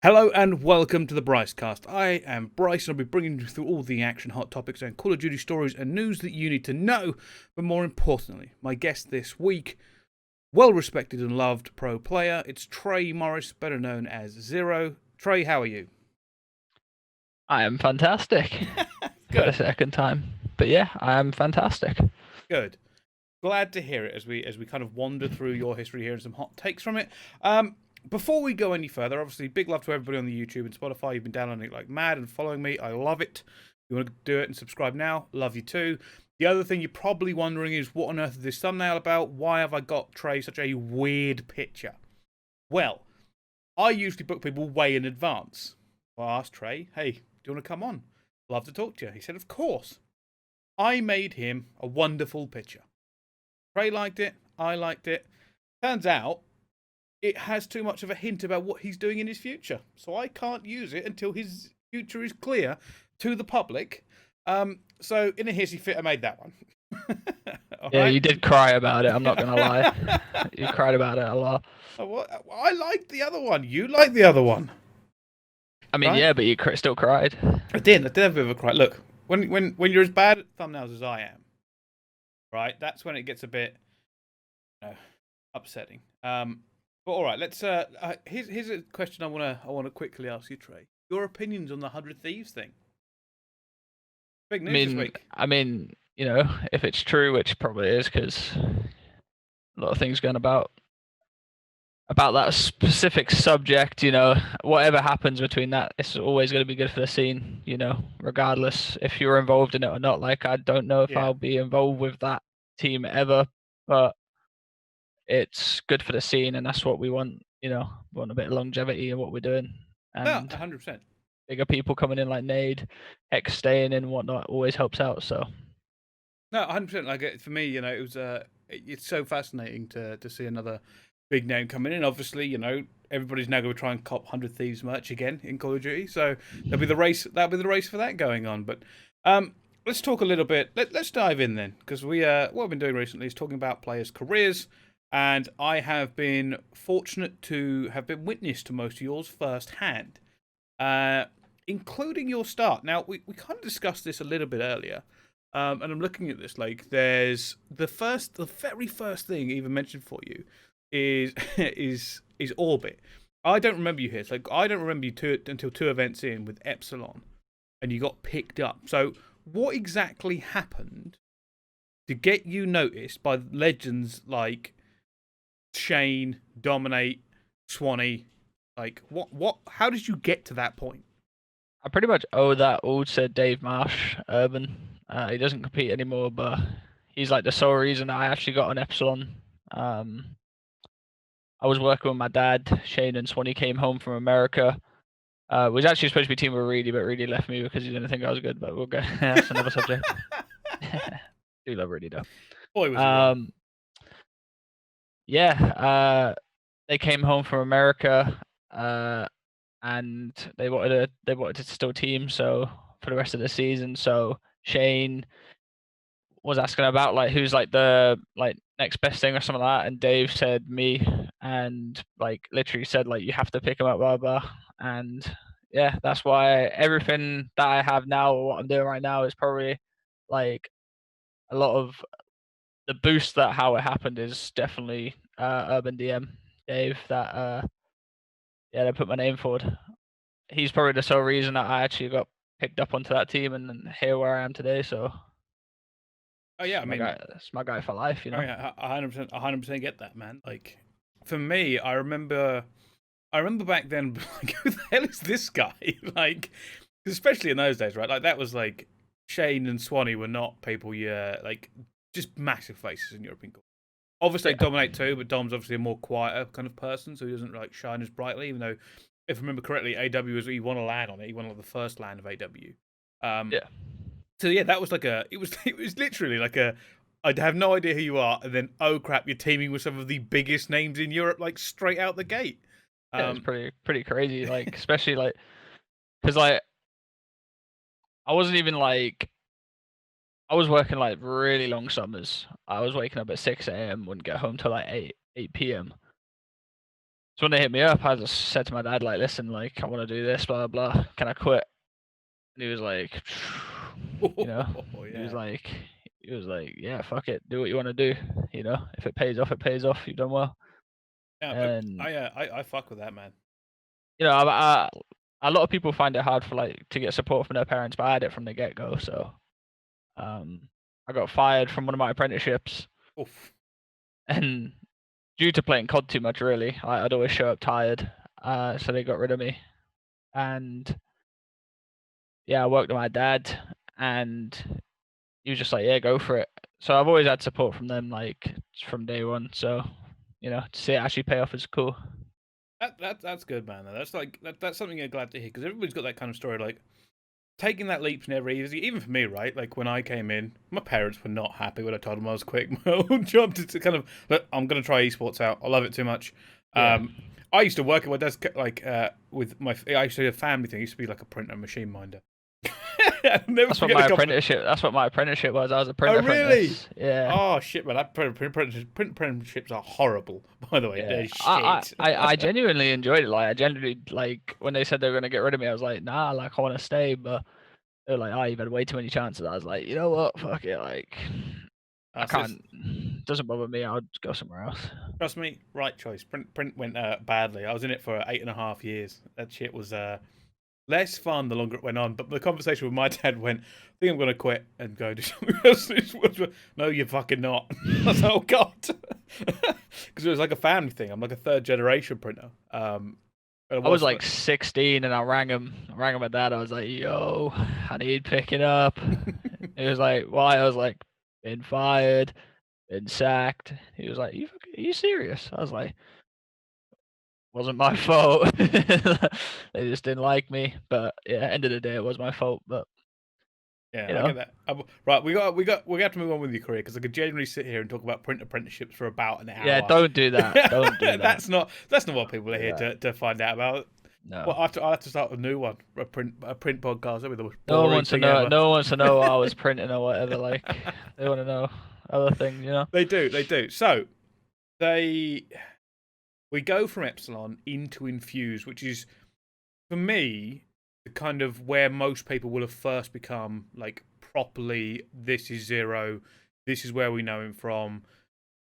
Hello and welcome to the Bricecast. I am Bryce and I'll be bringing you through all the action, hot topics and Call of Duty stories and news that you need to know. But more importantly, my guest this week, well-respected and loved pro player, it's Trei Morris, better known as Zer0. Trei, how are you? I am fantastic. For the second time. But yeah, I am fantastic. Good. Glad to hear it as we kind of wander through your history here and some hot takes from it. Before we go any further, obviously, big love to everybody on the YouTube and Spotify. You've been downloading it like mad and following me. I love it. If you want to do it and subscribe now, love you too. The other thing you're probably wondering is, what on earth is this thumbnail about? Why have I got Trei such a weird picture? Well, I usually book people way in advance. I asked Trei, hey, do you want to come on? Love to talk to you. He said, of course. I made him a wonderful picture. Trei liked it. I liked it. Turns out, it has too much of a hint about what he's doing in his future. So I can't use it until his future is clear to the public. So in a hissy fit, I made that one. Yeah, right? You did cry about it, I'm not going to lie. You cried about it a lot. I liked the other one. You liked the other one. I mean, right? Yeah, but you still cried. I did have a bit of a cry. Look, when you're as bad at thumbnails as I am, right, that's when it gets a bit upsetting. But all right, let's. Here's a question I wanna quickly ask you, Trei. Your opinions on the 100 Thieves thing? Big news this week. I mean, you know, if it's true, which probably is, because a lot of things going about that specific subject. You know, whatever happens between that, it's always going to be good for the scene. You know, regardless if you're involved in it or not. Like, I don't know if I'll be involved with that team ever, but it's good for the scene, and that's what we want. You know, we want a bit of longevity in what we're doing. And no, 100%. Bigger people coming in like Nade, X staying in and whatnot always helps out. So no, 100%. Like, for me, you know, it was it's so fascinating to see another big name coming in. Obviously, you know, everybody's now going to try and cop 100 Thieves merch again in Call of Duty. So there'll be the race. That'll be the race for that going on. But let's talk a little bit. Let's dive in then, because what I've been doing recently is talking about players' careers. And I have been fortunate to have been witness to most of yours firsthand, including your start. Now, we kind of discussed this a little bit earlier, and I'm looking at this. Like, there's the very first thing even mentioned for you is is Orbit. I don't remember you here. So I don't remember you until 2 events in with Epsilon, and you got picked up. So what exactly happened to get you noticed by legends like Shane, Dominate, Swanee? Like, how did you get to that point? I pretty much owe that all to Dave Marsh, Urban. He doesn't compete anymore, but he's like the sole reason I actually got an Epsilon. I was working with my dad. Shane and Swanee came home from America. Was actually supposed to be team with Reedy, but Reedy left me because he didn't think I was good. But we'll go. That's another subject. Do love Reedy though. Boy, was they came home from America, and they wanted to still team so for the rest of the season. So Shane was asking about like who's like the next best thing or something like that, and Dave said me, and like literally said like you have to pick him up, blah blah. And yeah, that's why everything that I have now, or what I'm doing right now, is probably like a lot of the boost that how it happened is definitely Urban DM Dave that they put my name forward. He's probably the sole reason that I actually got picked up onto that team and here where I am today. So I mean, it's my guy for life, you know. I 100% get that, man. Like, for me, I remember back then, like, who the hell is this guy? Like, especially in those days, right? Like, that was like Shane and Swanee were not people like just massive faces in European culture. Obviously, they dominate too, but Dom's obviously a more quieter kind of person, so he doesn't like shine as brightly. Even though, if I remember correctly, AW he won a LAN on it. He won like the first LAN of AW. So yeah, that was like it was literally like I have no idea who you are, and then oh crap, you're teaming with some of the biggest names in Europe, like straight out the gate. Yeah, it's pretty crazy, like especially like because like I wasn't even like I was working like really long summers. I was waking up at 6 a.m. wouldn't get home till like 8 p.m. So when they hit me up, I just said to my dad, like, listen, like, I want to do this, blah, blah, blah. Can I quit? And he was like, you know, he was Yeah. like, yeah, fuck it, do what you want to do. You know, if it pays off, it pays off. You've done well. Yeah, but And I fuck with that, man. you know, a lot of people find it hard for like to get support from their parents, but I had it from the get go. So, I got fired from one of my apprenticeships, Oof. and due to playing COD too much, really, I'd always show up tired. So they got rid of me, and yeah, I worked with my dad, and he was just like, yeah, go for it. So I've always had support from them, like from day one. So, you know, to see it actually pay off is cool. That's good, man. That's like that's something you're glad to hear because everybody's got that kind of story. Like taking that leap's never easy. Even for me, right? Like when I came in, my parents were not happy when I told them I was quitting my old job to kind of look. I'm gonna try esports out. I love it too much. Yeah. I used to work at my desk like with my. I used to do a family thing. I used to be like a printer machine minder. I'll never That's what forget my the conversation. apprenticeship. That's what my apprenticeship was. I was a Oh print really? apprentice. Yeah. Oh shit, man! That print apprenticeships are horrible. By the way, Yeah. they're shit. I genuinely enjoyed it. Like I genuinely like when they said they were gonna get rid of me. I was like, nah, like I want to stay, but they were like, oh, you've had way too many chances. I was like, you know what? Fuck it. Like I So can't. Doesn't bother me. I'll go somewhere else. trust me, right choice. Print went badly. I was in it for 8.5 years. That shit was less fun the longer it went on. But the conversation with my dad went, I think I'm going to quit and go do something else. No, you're fucking not. I was like, oh, God. Because it was like a family thing. I'm like a third generation printer. I was like 16 and I rang him. My dad. I was like, yo, I need picking up. He was like, why? I was like, been fired, been sacked. He was like, are you serious? I was like, wasn't my fault. They just didn't like me. But yeah, end of the day, it was my fault. But Yeah, you I know, get that. Right, we have to move on with your career because I could genuinely sit here and talk about print apprenticeships for about an yeah, hour. don't do that. Don't do that. That's not what people are Do here that. to find out about. No. Well, I'll have to start a new one, a print podcast. That'll be the most No one boring wants to thing know. ever. No one wants to know what I was printing or whatever. Like they want to know other things, you know. They do. So we go from Epsilon into Infused, which is for me the kind of where most people will have first become like properly. This is Zer0. This is where we know him from,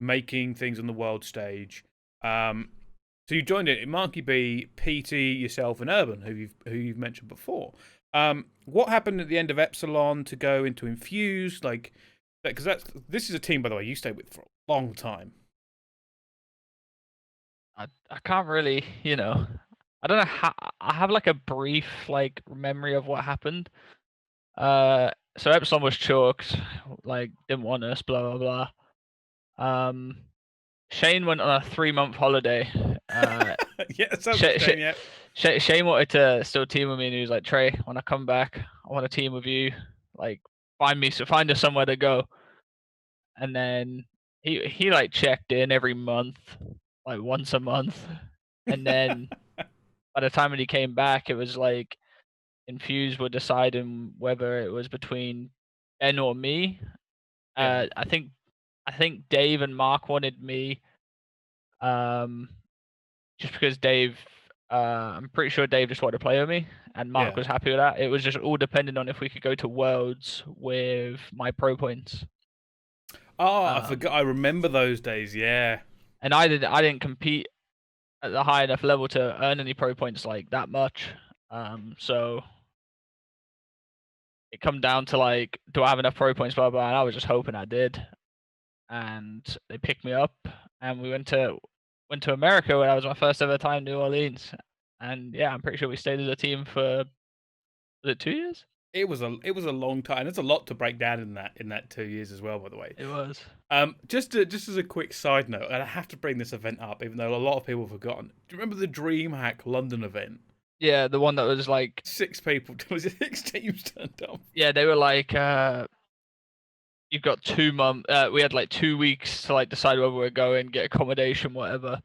making things on the world stage. So you joined it. Marky B, PT, yourself, and Urban, who you've mentioned before. What happened at the end of Epsilon to go into Infused? Like, because this is a team, by the way, you stayed with for a long time. I can't really, you know. I don't know how. I have like a brief like memory of what happened. So Epsilon was chalked, like didn't want us, blah blah blah. Shane went on a 3-month holiday. Yeah, that sounds like Shane, yeah. Shane wanted to still team with me, and he was like, Trey, when I come back, I want to team with you. Like, find us somewhere to go. And then he like checked in every month, like once a month. And then by the time when he came back, it was like Infused were deciding whether it was between Ben or me. Yeah. I think Dave and Mark wanted me. Just because Dave, I'm pretty sure Dave just wanted to play with me, and Mark Yeah. was happy with that. It was just all dependent on if we could go to Worlds with my pro points. Oh, I forgot. I remember those days. Yeah. And I didn't compete at the high enough level to earn any pro points like that much. So it come down to like, do I have enough pro points? Blah blah. And I was just hoping I did, and they picked me up, and we went to America when I was my first ever time New Orleans. And yeah, I'm pretty sure we stayed as a team for, was it 2 years? It was a long time. There's a lot to break down in that 2 years as well, by the way. It was. Just as a quick side note, and I have to bring this event up, even though a lot of people have forgotten. Do you remember the DreamHack London event? Yeah, the one that was like 6 people, was it 6 teams turned up? Yeah, they were like, you've got 2 months. We had like 2 weeks to like decide whether we're going, get accommodation, whatever.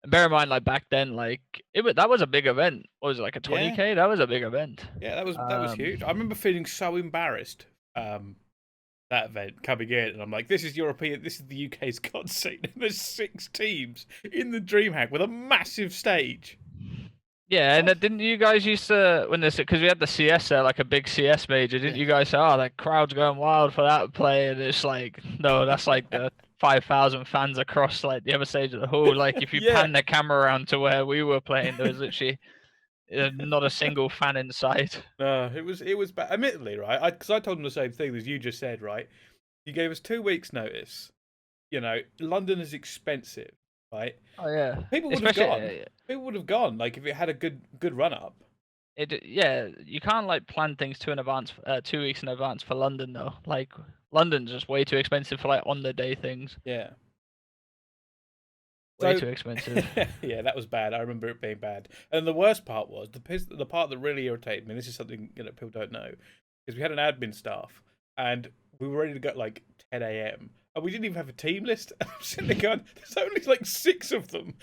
And bear in mind, like back then, like that was a big event. What was it, like a 20K? That was a big event. Yeah, that was huge. I remember feeling so embarrassed. that event coming in, and I'm like, this is European, this is the UK's COD scene. And there's 6 teams in the DreamHack with a massive stage. Yeah, and didn't you guys used to when this because we had the CS there, like a big CS major? Didn't you guys say, "Oh, that crowd's going wild for that play"? And it's like, no, that's like the 5,000 fans across like the other stage of the hall. Like if you Yeah. pan the camera around to where we were playing, there was literally not a single fan in sight. It was bad. Admittedly, right? Because I told them the same thing as you just said, right? You gave us 2 weeks notice. You know, London is expensive, right? Oh yeah, People would have gone. especially People would have gone, like if it had a good run up. yeah, you can't like plan things 2 weeks in advance for London though. Like London's just way too expensive for like on the day things. Yeah. Way So too expensive. yeah, that was bad. I remember it being bad. And the worst part was the part that really irritated me. And this is something people don't know, is we had an admin staff and we were ready to go at like 10 a.m. and we didn't even have a team list. And I'm sitting there going, "There's only like 6 of them.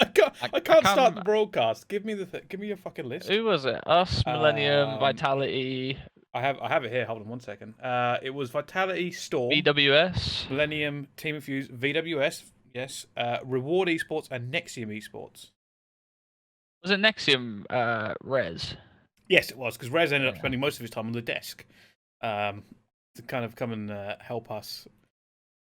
I can't start the broadcast. Give me your fucking list." Who was it? Us, Millennium, Vitality. I have it here. Hold on one second. It was Vitality, Storm, VWS. Millennium, Team Infused, VWS. Yes, Reward Esports and Nexium Esports. Was it Nexium Res? Yes, it was, because Rez ended up spending most of his time on the desk to kind of come and help us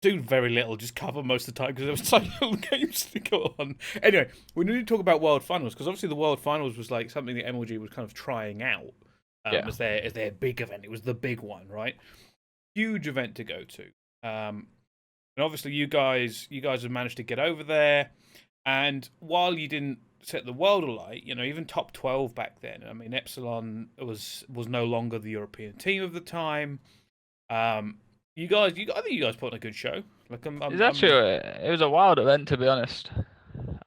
do very little, just cover most of the time because there was so little games to go on. Anyway, we need to talk about World Finals because obviously the World Finals was like something that MLG was kind of trying out as their big event. It was the big one, right? Huge event to go to. And obviously, you guys have managed to get over there. And while you didn't set the world alight, even top 12 back then. I mean, Epsilon was no longer the European team of the time. I think you guys put on a good show. Like, It was a wild event to be honest.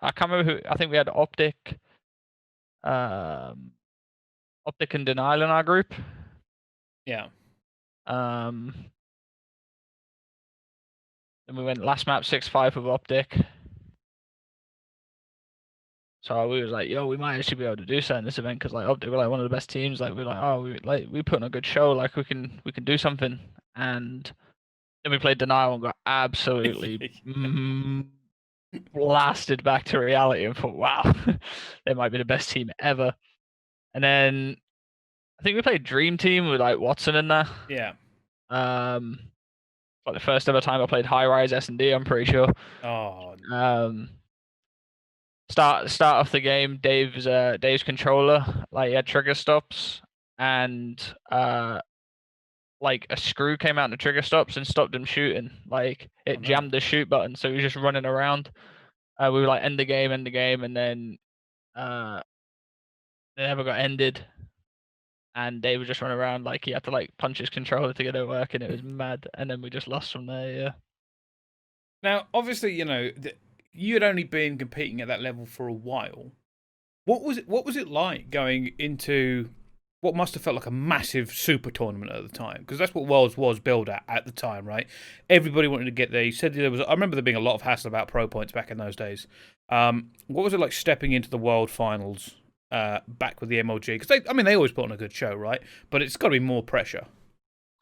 I can't remember who. I think we had Optic, Optic and Denial in our group. Yeah. Then we went last map 6-5 with Optic. So we was like, yo, we might actually be able to do something in this event because like Optic were like one of the best teams. Like we're like, oh, we put on a good show. Like we can do something. And then we played Denial and got absolutely blasted back to reality and thought, wow, they might be the best team ever. And then I think we played Dream Team with like Watson in there. Yeah. Like the first ever time I played High Rise S&D, I'm pretty sure. Oh. Start off the game, Dave's controller, like he had trigger stops, and like a screw came out in the trigger stops and stopped him shooting. Like it jammed the shoot button, so he was just running around. We were like end the game, and then it never got ended. And Dave was just running around like he had to like punch his controller to get it working. It was mad, and then we just lost from there. Yeah. Now, obviously, you had only been competing at that level for a while. What was it like going into what must have felt like a massive super tournament at the time? Because that's what Worlds was billed at the time, right? Everybody wanted to get there. You said there was. I remember there being a lot of hassle about pro points back in those days. What was it like stepping into the World Finals back with the MLG? Because they always put on a good show, right? But it's got to be more pressure.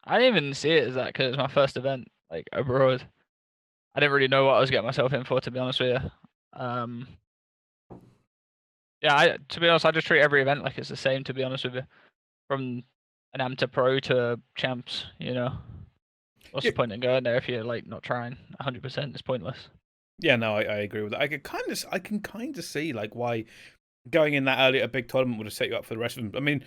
I didn't even see it as that because it was my first event like abroad. I didn't really know what I was getting myself in for, to be honest with you. Yeah, to be honest, I just treat every event like it's the same, to be honest with you. From an am to pro to champs, What's the point in going there if you're like not trying 100%? It's pointless. Yeah, no, I agree with that. I can kind of see like why going in that early at a big tournament would have set you up for the rest of them. I mean,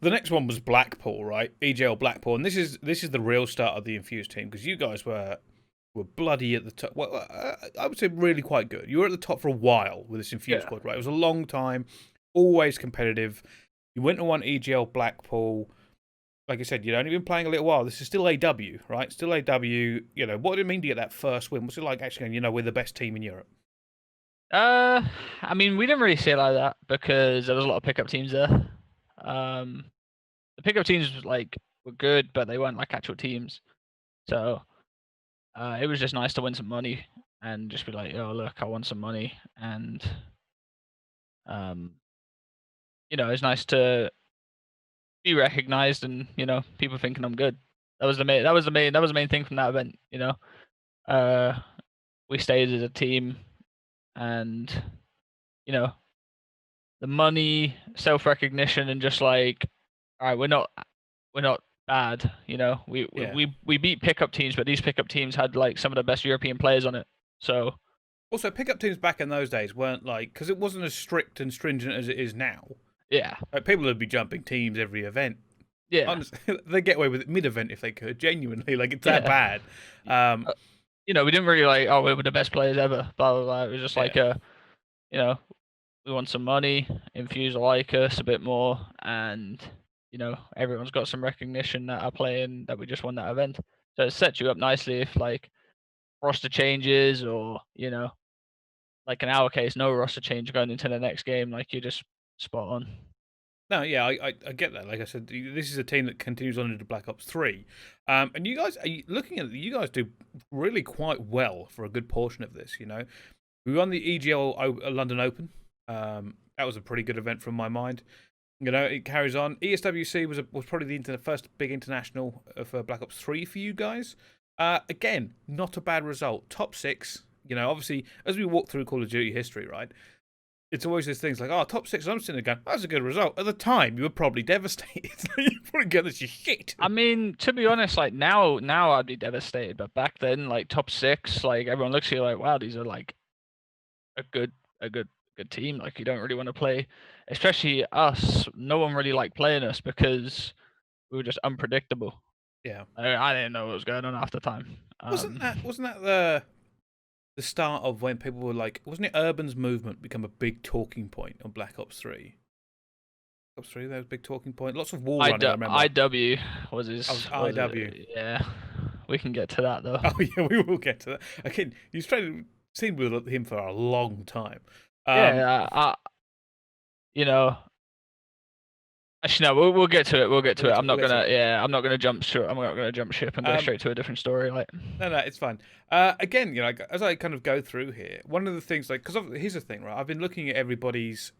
the next one was Blackpool, right? EJL Blackpool, and this is the real start of the Infused team because you guys were bloody at the top. Well, I would say really quite good. You were at the top for a while with this Infused squad, right? It was a long time, always competitive. You went and won EGL Blackpool. Like I said, you'd only been playing a little while. This is still AW, right? Still AW. What did it mean to get that first win? What's it like actually going, we're the best team in Europe? I mean, we didn't really see it like that because there was a lot of pickup teams there. The pickup teams were good, but they weren't like actual teams. So it was just nice to win some money and just be like, "Oh, look, I won some money," and it's nice to be recognized and people thinking I'm good. That was the main thing from that event. You know, we stayed as a team, and you know, the money, self recognition, and just like, all right, we're not bad. You know, Yeah. we beat pickup teams, but these pickup teams had like some of the best European players on it. So Also, pickup teams back in those days weren't like, because it wasn't as strict and stringent as it is now. yeah, Like, people would be jumping teams every event. yeah, Honestly, they get away with it mid-event if they could. Genuinely, like it's that yeah. bad. Uh, You know, we didn't really like, oh, we were the best players ever. Blah blah blah. It was just like Yeah. you know, we want some money, Infused like us a bit more, and you know, everyone's got some recognition that are playing that we just won that event. So it sets you up nicely if like roster changes, or you know, like in our case, no roster change going into the next game. Like you're just spot on. No, yeah, I get that. Like I said, this is a team that continues on into Black Ops 3. And you guys, looking at it, you guys do really quite well for a good portion of this, you know. We won the EGL London Open. That was a pretty good event from my mind. You know, it carries on. ESWC was probably the first big international for Black Ops 3 for you guys. Again, not a bad result. Top 6. You know, obviously, as we walk through Call of Duty history, right? It's always these things like, oh, top 6. I'm sitting there going, that's a good result. At the time, you were probably devastated. You probably go, this is shit. I mean, to be honest, like now I'd be devastated, but back then, like top 6, like everyone looks at you like, wow, these are like a good team. Like you don't really want to play, especially us. No one really liked playing us because we were just unpredictable. Yeah. I didn't know what was going on half the time. Wasn't that the start of when people were like, wasn't it Urban's movement become a big talking point on Black Ops 3? Black Ops 3, that was a big talking point. Lots of wall running, I remember. IW was his. IW. Yeah, we can get to that though. Oh, yeah, we will get to that. Again, you've seen with him for a long time. Yeah, you know. Actually, no, we'll get to it. We'll get to it. I'm not gonna jump ship. I'm not gonna jump ship and go straight to a different story. Like, no, it's fine. Again, you know, as I kind of go through here, one of the things, like, because here's the thing, right? I've been looking at everybody's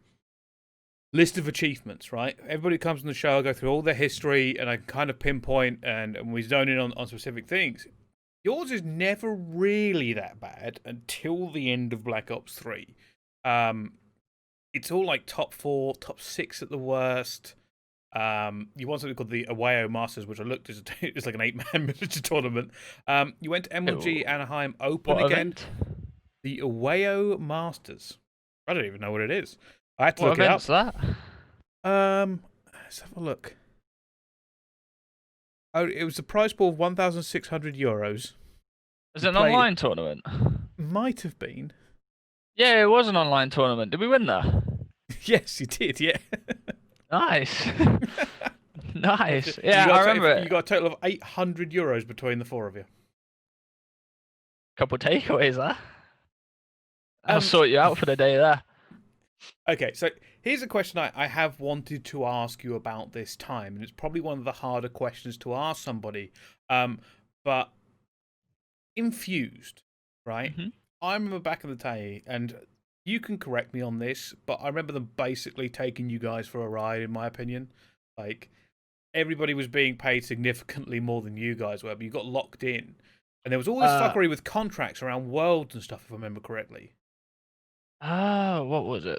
list of achievements, right? Everybody comes on the show, I go through all their history, and I kind of pinpoint and we zone in on specific things. Yours is never really that bad until the end of Black Ops 3. It's all like top 4, top 6 at the worst. You won something called the Awao Masters, which I looked as it's like an 8-man miniature tournament. You went to MLG Anaheim Open what again. event? The Awao Masters. I don't even know what it is. I had to What look it up. event's that? Let's have a look. Oh, it was a prize pool of €1,600. Is it an online tournament? Might have been. Yeah, it was an online tournament. Did we win that? Yes, you did. Yeah. Nice. Nice. Yeah, I remember it. You got a total of €800 between the 4 of you. Couple takeaways there. I'll sort you out for the day there. Okay, so here's a question I have wanted to ask you about this time, and it's probably one of the harder questions to ask somebody. But Infused, right? Mm-hmm. I remember back in the day, and you can correct me on this, but I remember them basically taking you guys for a ride, in my opinion. Like, everybody was being paid significantly more than you guys were, but you got locked in. And there was all this fuckery with contracts around worlds and stuff, if I remember correctly. What was it?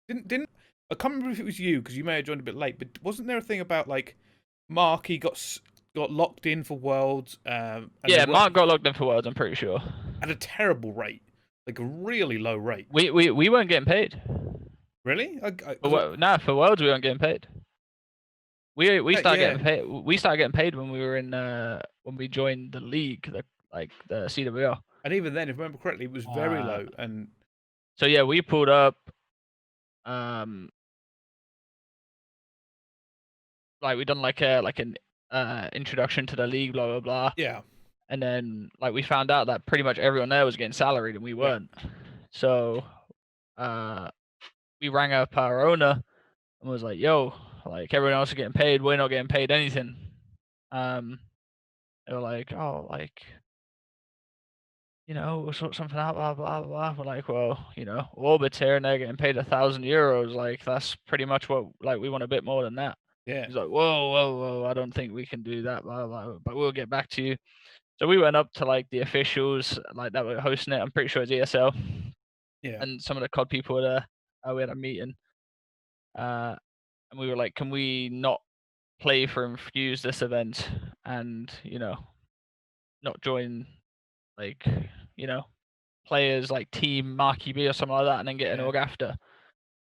Didn't I can't remember if it was you, because you may have joined a bit late, but wasn't there a thing about, like, Marky got locked in for worlds? Yeah, Mark got locked in for worlds, I'm pretty sure. At a terrible rate. Like a really low rate. We weren't getting paid. Really? Nah, for worlds we weren't getting paid. We started getting paid. We started getting paid when we were in when we joined the league, the CWL. And even then, if I remember correctly, it was very low. And so yeah, we pulled up. Like we done like an introduction to the league, blah blah blah. Yeah. And then like we found out that pretty much everyone there was getting salaried and we weren't. Yeah. So we rang up our owner and was like, yo, like everyone else is getting paid, we're not getting paid anything. They were like, oh, like, you know, we'll sort something out, blah blah blah. We're like, well, you know, Orbit's here and they're getting paid €1,000. Like that's pretty much what, like we want a bit more than that. Yeah. He's like, whoa, whoa, whoa, I don't think we can do that, blah, blah, blah, but we'll get back to you. So we went up to like the officials like that were hosting it. I'm pretty sure it's ESL, Yeah. and some of the COD people were there. We had a meeting, and we were like, can we not play for Infused this event, and not join like players like Team Marky B or something like that, and then get an Yeah. org after.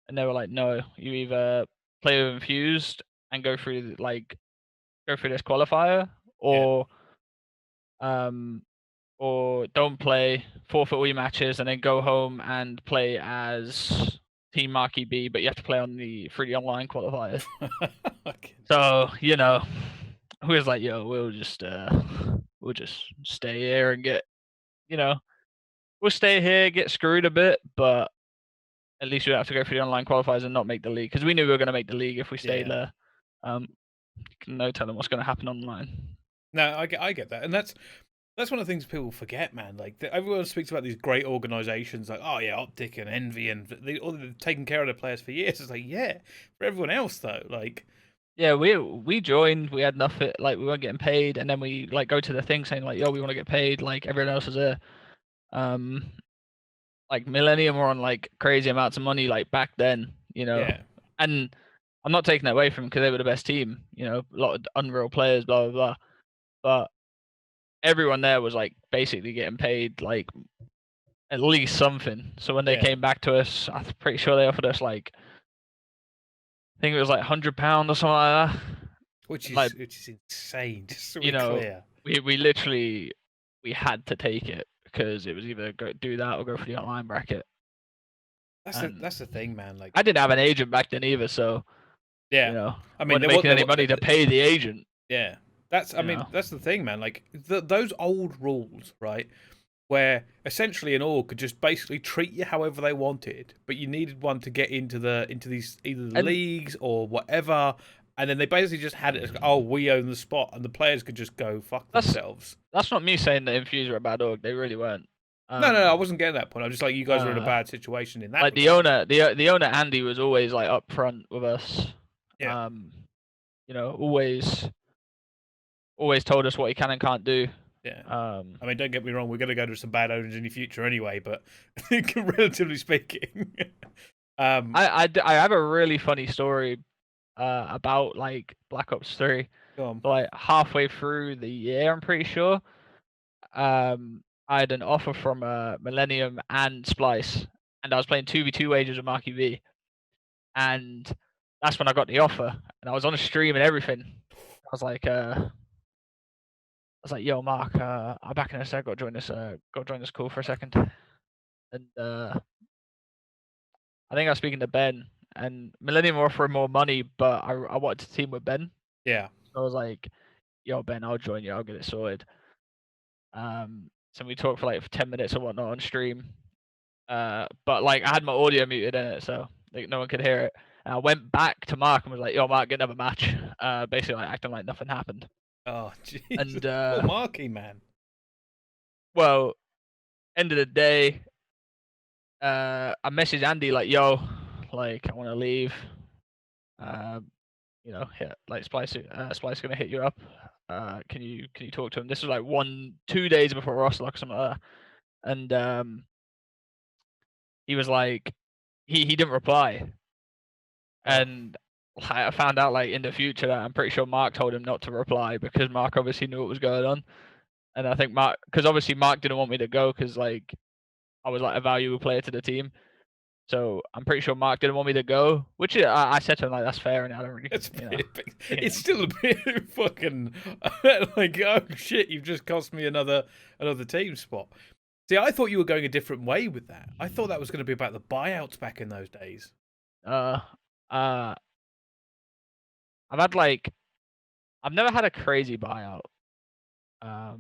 And they were like, no, you either play with Infused and go through this qualifier, Yeah. um, or don't play, forfeit all your matches, and then go home and play as Team Marky B, but you have to play on the 3D online qualifiers. Okay. So we was like, yo, we'll just stay here and get, we'll stay here, get screwed a bit, but at least we don't have to go through the online qualifiers and not make the league, because we knew we were going to make the league if we stayed Yeah. there. No telling what's going to happen online. No, I get that, and that's one of the things people forget, man. Like everyone speaks about these great organizations, like oh yeah, Optic and Envy, and they've taken care of their players for years. It's like yeah, for everyone else though, like Yeah, we joined. We had nothing. Like we weren't getting paid, and then we like go to the thing saying like, "Yo, we want to get paid." Like everyone else is there. Like Millennium were on like crazy amounts of money like back then, yeah, And I'm not taking that away from them because they were the best team. A lot of unreal players, blah blah blah. But everyone there was like basically getting paid like at least something. So when they yeah. came back to us, I'm pretty sure they offered us like I think it was like £100 or something like that. Which Like is insane. Just so you we're know, clear. we literally we had to take it because it was either go do that or go for the online bracket. That's the thing, man. Like I didn't have an agent back then either, so yeah, I mean wasn't making any money to pay the agent. yeah. I mean that's the thing, man. Like those old rules, right? Where essentially an org could just basically treat you however they wanted, but you needed one to get into these either the leagues or whatever, and then they basically just had it as oh we own the spot, and the players could just go fuck themselves. That's not me saying that Infused are a bad org. They really weren't. No, I wasn't getting that point. I was just like you guys were in a bad situation in that. Like regard. the owner Andy was always like upfront with us. Yeah. Always told us what he can and can't do. Yeah. I mean, don't get me wrong. We're going to go to some bad owners in the future anyway, but relatively speaking, I have a really funny story about like Black Ops 3. go on. Like halfway through the year, I'm pretty sure. I had an offer from Millennium and Splyce, and I was playing 2v2 wages with Marky V, and that's when I got the offer, and I was on a stream and everything. I was like, "Yo, Mark, I'm back in a sec. Got to join this call for a second." And I think I was speaking to Ben, and Millennium were offering more money, but I wanted to team with Ben. Yeah. So I was like, "Yo, Ben, I'll join you. I'll get it sorted." So we talked for like 10 minutes or whatnot on stream. But like I had my audio muted in it, so like no one could hear it. And I went back to Mark and was like, "Yo, Mark, get another match." Basically like acting like nothing happened. Oh, jeez. And poor Marky, man. Well, end of the day, I messaged Andy like, "Yo, like I want to leave. Like Splyce gonna hit you up. Can you talk to him?" This was like 2 days before Roslock or something like that. And he was like, he didn't reply. And I found out like in the future that I'm pretty sure Mark told him not to reply because Mark obviously knew what was going on. And I think because obviously Mark didn't want me to go because like I was like a valuable player to the team. So I'm pretty sure Mark didn't want me to go, which I said to him like that's fair, and I don't really. It's still a bit fucking like oh shit, you've just cost me another team spot. See, I thought you were going a different way with that. I thought that was going to be about the buyouts back in those days. I've never had a crazy buyout. Are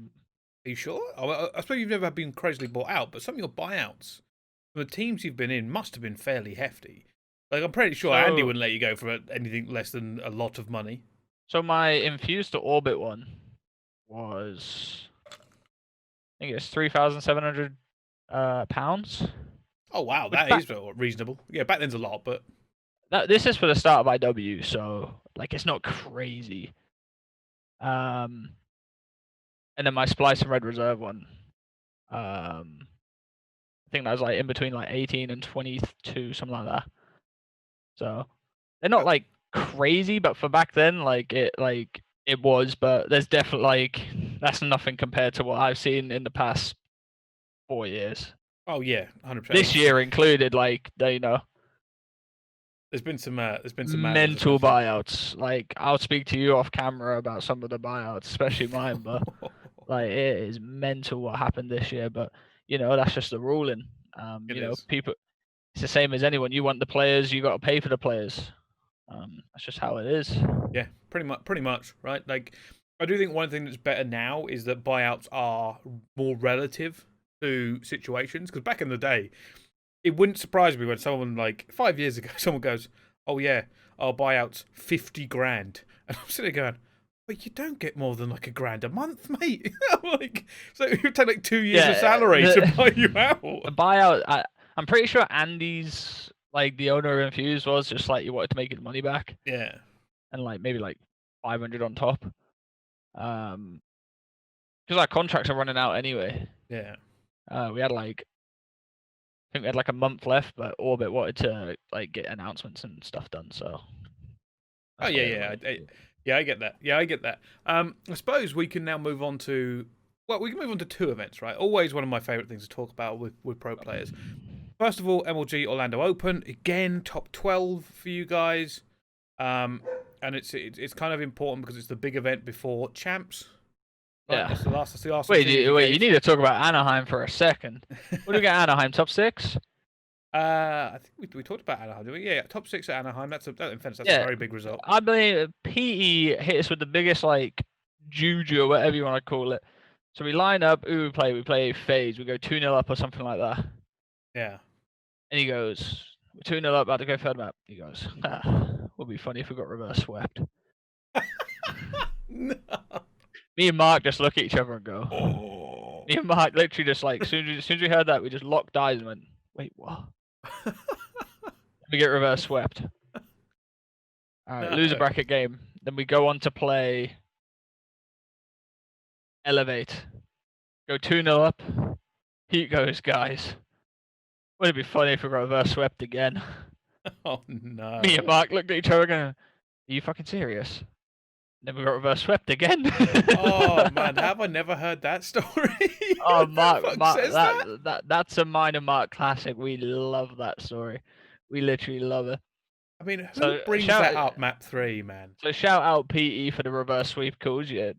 you sure? I suppose you've never been crazily bought out, but some of your buyouts from the teams you've been in must have been fairly hefty. Like I'm pretty sure Andy wouldn't let you go for anything less than a lot of money. So my Infused to Orbit one was, I think it's £3,700 pounds. Oh wow, that is reasonable. Yeah, back then's a lot, but This is for the start of IW, so like it's not crazy. And then my Splyce and Red Reserve one. I think that was like in between like 18 and 22, something like that. So they're not like crazy, but for back then, like it was. But there's definitely like that's nothing compared to what I've seen in the past 4 years. Oh yeah, 100%. This year included, like There's been some madness, mental especially. buyouts. Like I'll speak to you off camera about some of the buyouts, especially mine. But like it is mental what happened this year. But that's just the ruling. It is. People. It's the same as anyone. You want the players, you got to pay for the players. That's just how it is. Yeah, pretty much, right? Like, I do think one thing that's better now is that buyouts are more relative to situations. Because back in the day, it wouldn't surprise me when someone like 5 years ago, someone goes, "Oh yeah, our buyout's 50 grand," and I'm sitting there going, "But you don't get more than like $1,000 a month, mate." Like, so it would take like 2 years of salary to buy you out. The buyout, I'm pretty sure Andy's, like the owner of Infused, was just like you wanted to make his money back. Yeah. And like maybe like 500 on top. Because our contracts are running out anyway. Yeah. We had like, I think we had like a month left, but Orbit wanted to like get announcements and stuff done. So. Oh yeah, yeah. I get that. Yeah, I get that. I suppose we can now move on to. Well, we can move on to two events, right? Always one of my favorite things to talk about with pro players. First of all, MLG Orlando Open again, top 12 for you guys. And it's kind of important because it's the big event before champs. Right? Yeah. That's the last. Wait, you need to talk about Anaheim for a second. What do we get? Anaheim top 6? I think we talked about Anaheim, didn't we? Yeah, top 6 at Anaheim. That's a very big result. I believe PE hit us with the biggest like juju or whatever you want to call it. So we line up. Who we play? We play FaZe. We go 2-0 up or something like that. Yeah. And he goes, we're 2-0 up, about to go third map. He goes, would be funny if we got reverse swept. No. Me and Mark just look at each other and go. Oh. Me and Mark literally just like, as soon as we heard that, we just locked eyes and went, wait, what? We get reverse swept. All right, lose a bracket game. Then we go on to play Elevate. Go 2-0 up. Heat goes, guys. Would it be funny if we got reverse swept again? Oh no. Me and Mark looked at each other going, are you fucking serious? Then we got reverse swept again. Oh man, have I never heard that story? Oh, Mark, that's a mine and Mark classic. We love that story. We literally love it. I mean, who brings that up, map 3, man? So shout out PE for the reverse sweep calls. You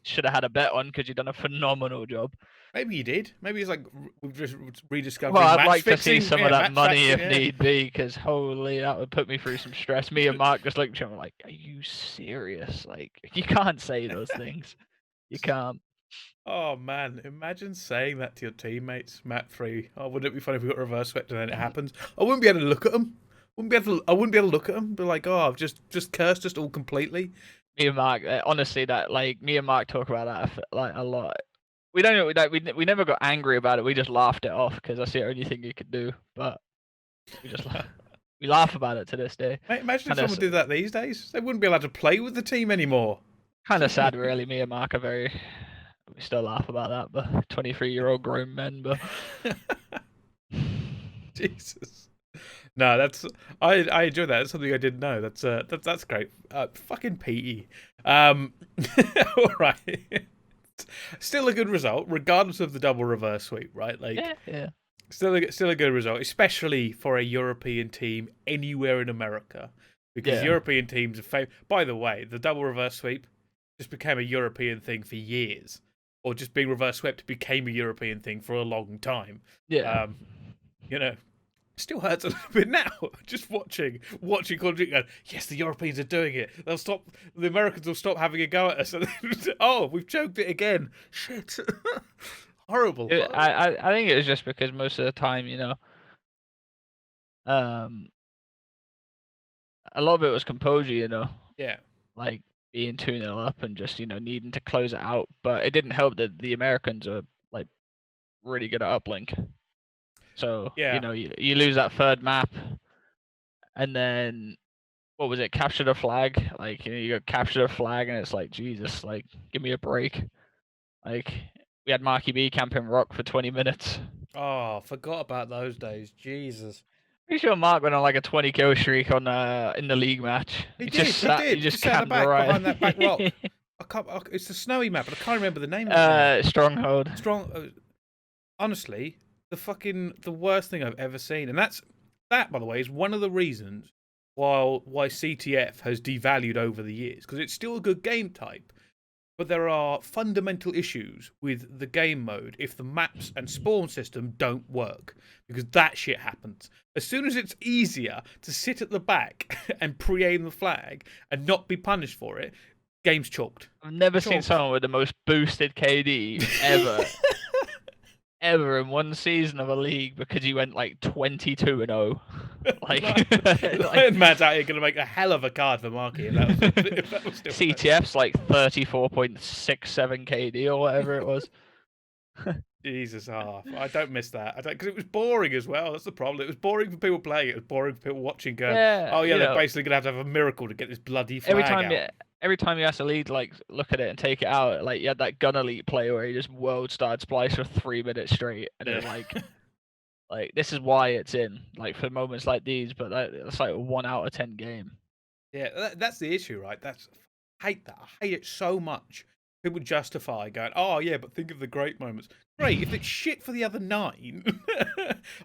should have had a bet on because you've done a phenomenal job. Maybe you did. Maybe it's like we've just rediscovered. Well, I'd match like fixing. to see some of that money if yeah. need be, because holy, that would put me through some stress. Me and Mark just looked at each other like, "Are you serious? Like, you can't say those things. You can't." Oh man, imagine saying that to your teammates, map 3. Oh, wouldn't it be funny if we got reverse swept and then it happens? I wouldn't be able to look at them. I wouldn't be able to look at them. Be like, oh, I've just cursed us all completely. Me and Mark, honestly, that like me and Mark talk about that like a lot. We don't. We never got angry about it. We just laughed it off because that's the only thing you could do. But we just we laugh about it to this day. Mate, imagine if someone did that these days. They wouldn't be allowed to play with the team anymore. Kind of sad, really. Me and Mark are very. We still laugh about that, but 23-year-old grown men. But Jesus. No, that's I enjoy that. That's something I didn't know. That's great. Fucking PE. All right. Still a good result, regardless of the double reverse sweep, right? Like, yeah. Still a good result, especially for a European team anywhere in America, because European teams are famous. By the way, the double reverse sweep just became a European thing for years, or just being reverse swept became a European thing for a long time. Yeah. Still hurts a little bit now. Just watching Call of Duty going, yes, the Europeans are doing it. The Americans will stop having a go at us. And then, oh, we've choked it again. Shit. Horrible. I think it was just because most of the time, a lot of it was composure, Yeah. like being 2-0 up and just, needing to close it out. But it didn't help that the Americans are like really good at uplink. So, you lose that third map and then what was it? Capture the flag. Like you got capture the flag, and it's like Jesus, like give me a break. Like we had Marky B camping rock for 20 minutes. Oh, forgot about those days. Jesus. Pretty sure Mark went on like a 20 kill streak on in the league match. He just did. sat, he Just just sat at the camped back right behind that back rock. It's a snowy map, but I can't remember the name of it now. Stronghold. Honestly, the worst thing I've ever seen, and that, by the way, is one of the reasons why CTF has devalued over the years, because it's still a good game type, but there are fundamental issues with the game mode if the maps and spawn system don't work, because that shit happens. As soon as it's easier to sit at the back and pre-aim the flag and not be punished for it, game's chalked. I've never seen someone with the most boosted KD ever. Ever in one season of a league, because he went like 22-0. Like, Mad's out here going to make a hell of a card for Marky if that was still CTF's like 34.67 KD or whatever it was. Jesus, I don't miss that. I don't, because it was boring as well. That's the problem. It was boring for people playing. It was boring for people watching. Going, oh yeah, they're basically gonna have a miracle to get this bloody flag out. Every time you asked a lead, like look at it and take it out, like you had that gun elite play where he just world started Splyce for 3 minutes straight, and then like this is why it's in, like for moments like these, but that's like a 1 out of 10 game. Yeah, that's the issue, right? I hate that. I hate it so much. People justify going, oh yeah, but think of the great moments. Great, if it's shit for the other 9.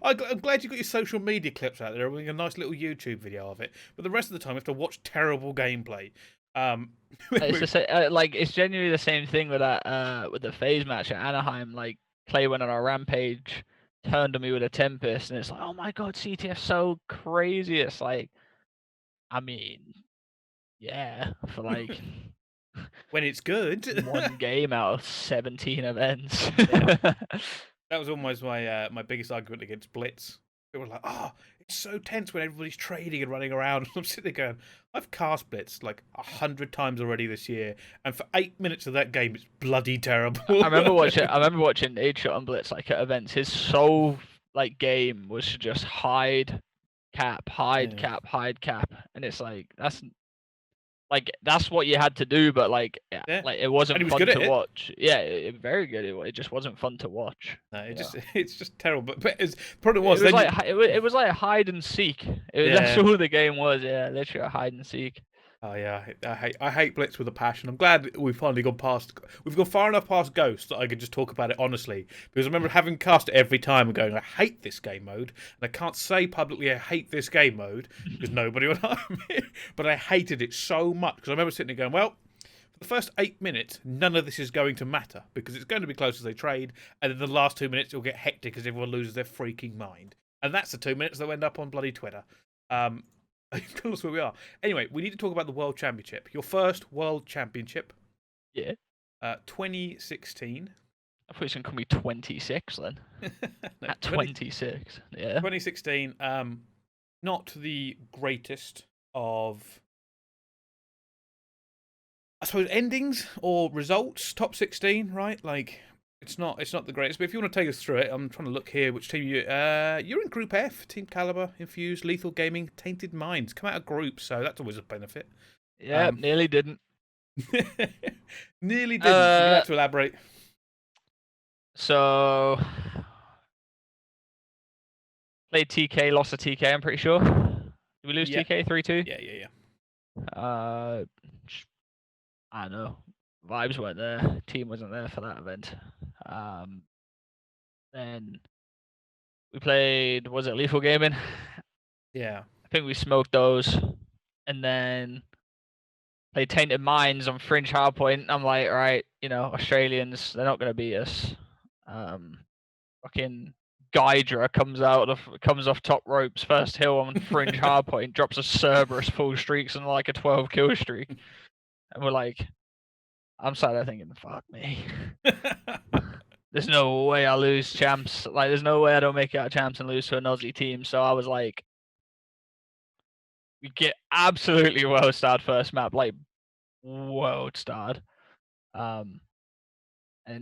I'm glad you got your social media clips out there, with a nice little YouTube video of it. But the rest of the time, you have to watch terrible gameplay. It's just like it's genuinely the same thing with that with the FaZe match at Anaheim. Like Clay went on a rampage, turned on me with a Tempest, and it's like, oh my god, CTF's so crazy. It's like, I mean, yeah, for like when it's good, 1 game out of 17 events. Yeah. That was almost my biggest argument against Blitz. People were like, oh, it's so tense when everybody's trading and running around. And I'm sitting there going, I've cast Blitz like 100 times already this year, and for 8 minutes of that game, it's bloody terrible. I remember watching Nade shot on Blitz like at events. His sole like game was to just hide cap, and it's like that's what you had to do, but like it wasn't fun to watch. Yeah, very good. It just wasn't fun to watch. No, it's just terrible. But the problem was it was like hide and seek. That's all the game was. Yeah, literally a hide and seek. Oh yeah, I hate Blitz with a passion. I'm glad we've finally gone far enough past Ghost that I can just talk about it honestly. Because I remember having cast it every time and going, I hate this game mode, and I can't say publicly I hate this game mode because nobody would hire me. But I hated it so much because I remember sitting there going, well, for the first 8 minutes, none of this is going to matter because it's going to be close as they trade, and then the last 2 minutes it'll get hectic as everyone loses their freaking mind, and that's the 2 minutes that end up on bloody Twitter. Tell us where we are. Anyway, we need to talk about the World Championship. Your first World Championship. Yeah. 2016. I thought you were going to call me 26 then. No, at 26. Yeah. 2016. Not the greatest of, I suppose, endings or results. Top 16, right? Like, it's not the greatest, but if you want to take us through it, I'm trying to look here. Which team you're in Group F? Team Caliber, Infused, Lethal Gaming, Tainted Minds. Come out of group, so that's always a benefit. Yeah, nearly didn't. Nearly didn't. You have to elaborate. So played TK, lost to TK. I'm pretty sure. Did we lose TK 3-2? Yeah. I don't know. Vibes weren't there. Team wasn't there for that event. Then we played, was it Lethal Gaming? Yeah. I think we smoked those. And then played Tainted Minds on Fringe Hardpoint. I'm like, all right, Australians, they're not going to beat us. Fucking Gydra comes off top ropes, first hill on Fringe Hardpoint, drops a Cerberus full streaks and like a 12 kill streak. And we're like, I'm sat there thinking, fuck me. There's no way I lose champs. Like, there's no way I don't make it out champs and lose to an Aussie team. So I was like, we get absolutely world starred first map, like world starred. And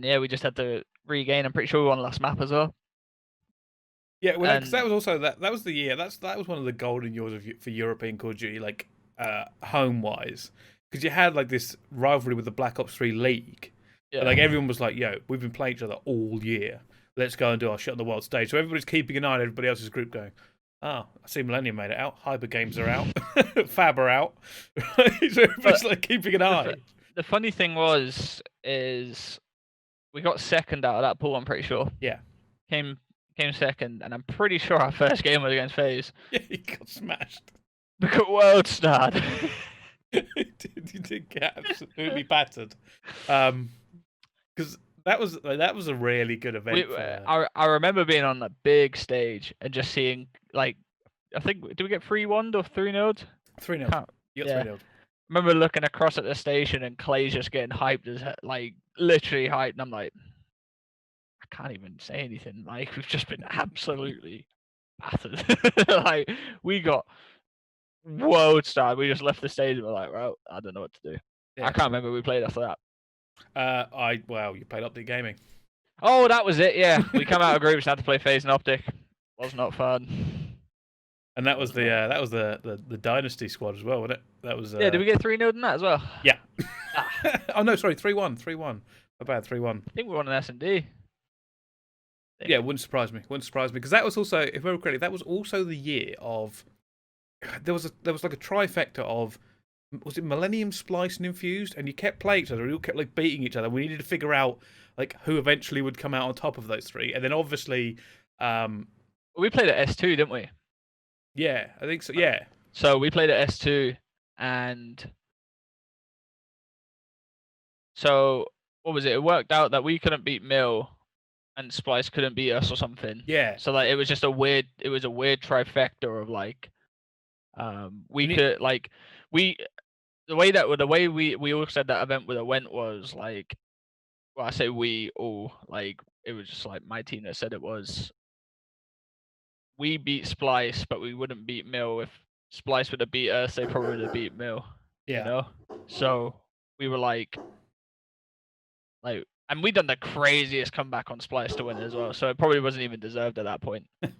yeah, we just had to regain. I'm pretty sure we won last map as well. Yeah, well, because that And was also that was the year. That was one of the golden years for European Call of Duty, like home wise, because you had like this rivalry with the Black Ops 3 League, and like yeah, everyone was like, "Yo, we've been playing each other all year. Let's go and do our shit on the world stage." So everybody's keeping an eye on everybody else's group, going, "Oh, I see Millennium made it out. Hyper Games are out. Fab are out." So everybody's but like keeping an the, eye. the funny thing is we got second out of that pool. I'm pretty sure. Yeah, Came second, and I'm pretty sure our first game was against FaZe. yeah, he got smashed. We got world starred. You did get absolutely battered. Because that was a really good event. I remember being on the big stage and just seeing like, I think, did we get 3-1 or 3-0? 3-0. You got Yeah. 3-0. Remember looking across at the station and Clay's just getting hyped as like literally hyped, and I'm like, I can't even say anything. Like, we've just been absolutely battered. Like, we got world starred. We just left the stage and we're like, well, I don't know what to do. Yeah. I can't remember we played after that. You played Optic Gaming. Oh, that was it. Yeah, we come out of groups and had to play FaZe and Optic. Was not fun. And that was the Dynasty squad as well, wasn't it? That was Yeah, did we get 3-0 in that as well? Yeah. Oh no, sorry, 3-1. 3-1. About 3-1. I think we won an S&D. Yeah, wouldn't surprise me. Wouldn't surprise me because that was also, if I remember correctly, that was also the year of there was like a trifecta of, was it Millennium, Splyce, and Infused, and you kept playing each other. We all kept like beating each other. We needed to figure out like who eventually would come out on top of those three, and then obviously, we played at S2, didn't we? Yeah, I think so. Yeah. So we played at S2, and so what was it? It worked out that we couldn't beat Mill, and Splyce couldn't beat us or something. Yeah. So like it was just a weird trifecta of like, we could like the way we all said that event went was like, well, I say we all, like, it was just like my team that said it was, we beat Splyce, but we wouldn't beat Mill. If Splyce would have beat us, they probably would have beat Mill. Yeah. You know? So we were like, and we done the craziest comeback on Splyce to win as well. So it probably wasn't even deserved at that point. But